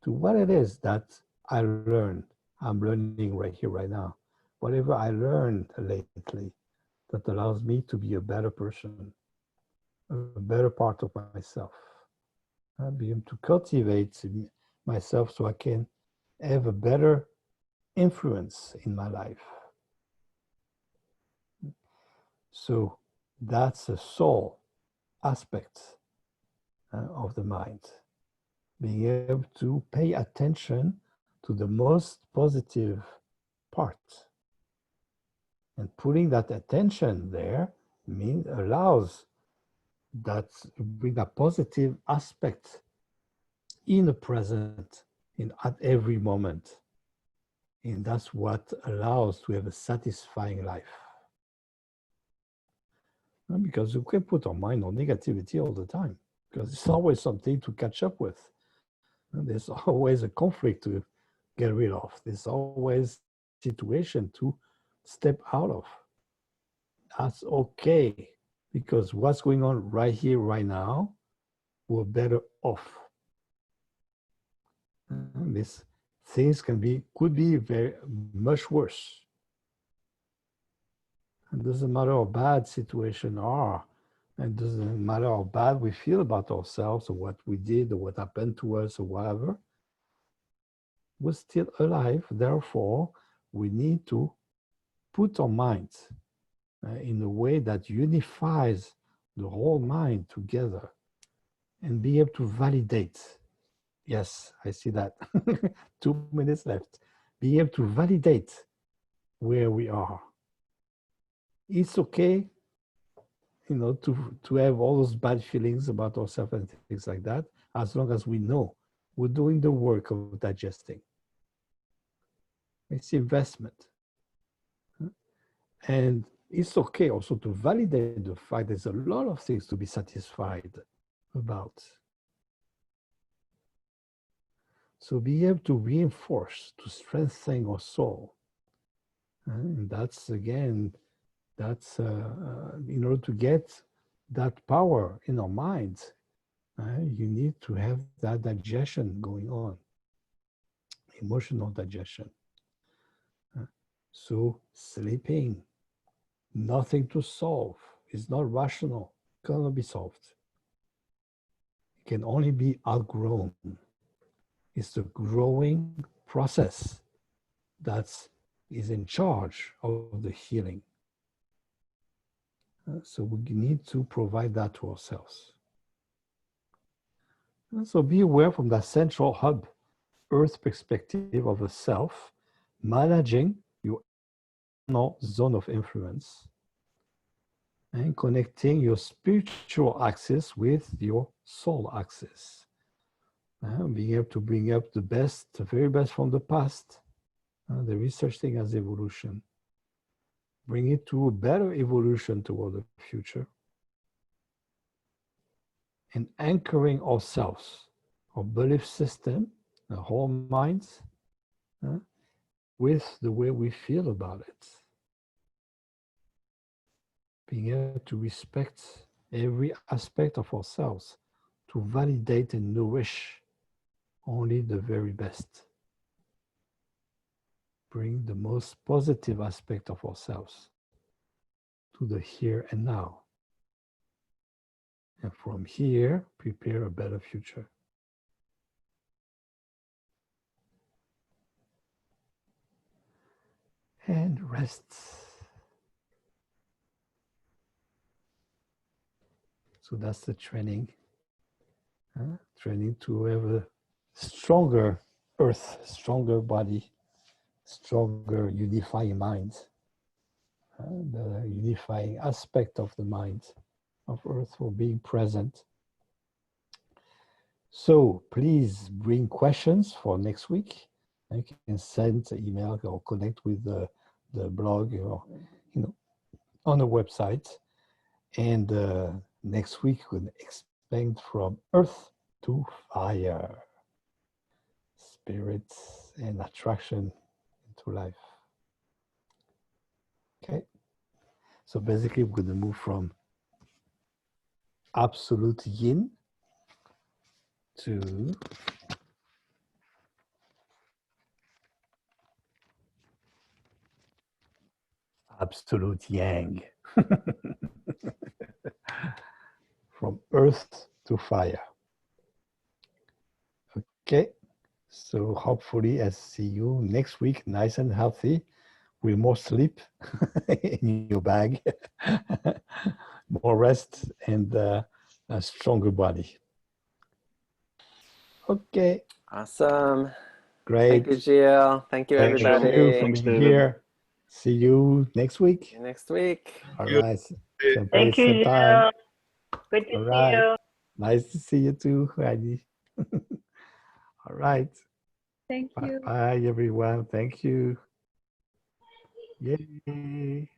to what it is that I learned. I'm learning right here, right now. Whatever I learned lately that allows me to be a better person, a better part of myself. I'll be able to cultivate myself so I can have a better influence in my life. So that's a soul aspect of the mind. Being able to pay attention to the most positive part. And putting that attention there allows that bring a positive aspect in the present, at every moment. And that's what allows to have a satisfying life. Because we can put our mind on negativity all the time, because it's always something to catch up with. And there's always a conflict to get rid of. There's always a situation to step out of. That's okay, because what's going on right here, right now, we're better off. These things could be very much worse. It doesn't matter how bad situations are. It doesn't matter how bad we feel about ourselves or what we did or what happened to us or whatever. We're still alive. Therefore, we need to put our minds in a way that unifies the whole mind together and be able to validate. Yes, I see that. 2 minutes left. Be able to validate where we are. It's okay, to have all those bad feelings about ourselves and things like that, as long as we know we're doing the work of digesting. It's investment. And it's okay also to validate the fact there's a lot of things to be satisfied about. So be able to reinforce, to strengthen our soul. And that's, again, that's in order to get that power in our minds, you need to have that digestion going on, emotional digestion. So sleeping, nothing to solve. It's not rational, cannot be solved. It can only be outgrown. It's the growing process that is in charge of the healing. So we need to provide that to ourselves. And so be aware from that central hub, earth perspective of the self, managing your zone of influence and connecting your spiritual axis with your soul axis. Being able to bring up the very best from the past, the research thing as evolution. Bring it to a better evolution toward the future. And anchoring ourselves, our belief system, our whole minds, with the way we feel about it. Being able to respect every aspect of ourselves, to validate and nourish only the very best. Bring the most positive aspect of ourselves to the here and now. And from here, prepare a better future. And rest. So that's the training. Training to have a stronger earth, stronger body, stronger unifying mind. The unifying aspect of the mind of earth for being present. So please bring questions for next week. You can send an email or connect with the blog or on the website. And next week we'll expand from earth to fire. Spirits. and attraction into life. Okay. So basically, we're going to move from absolute yin to absolute yang. From earth to fire. Okay, so hopefully I see you next week, nice and healthy, with more sleep in your bag, more rest, and a stronger body. Okay. Awesome. Great. Thank you, Gilles. Thank you, Thank everybody. you for Thanks, being David. here. See you next week. See you next week. All right. Same Thank place, you, same time. Gilles. Good to All see right. you. Nice to see you too, Heidi. All right. Thank you. Bye, everyone. Thank you. Yay.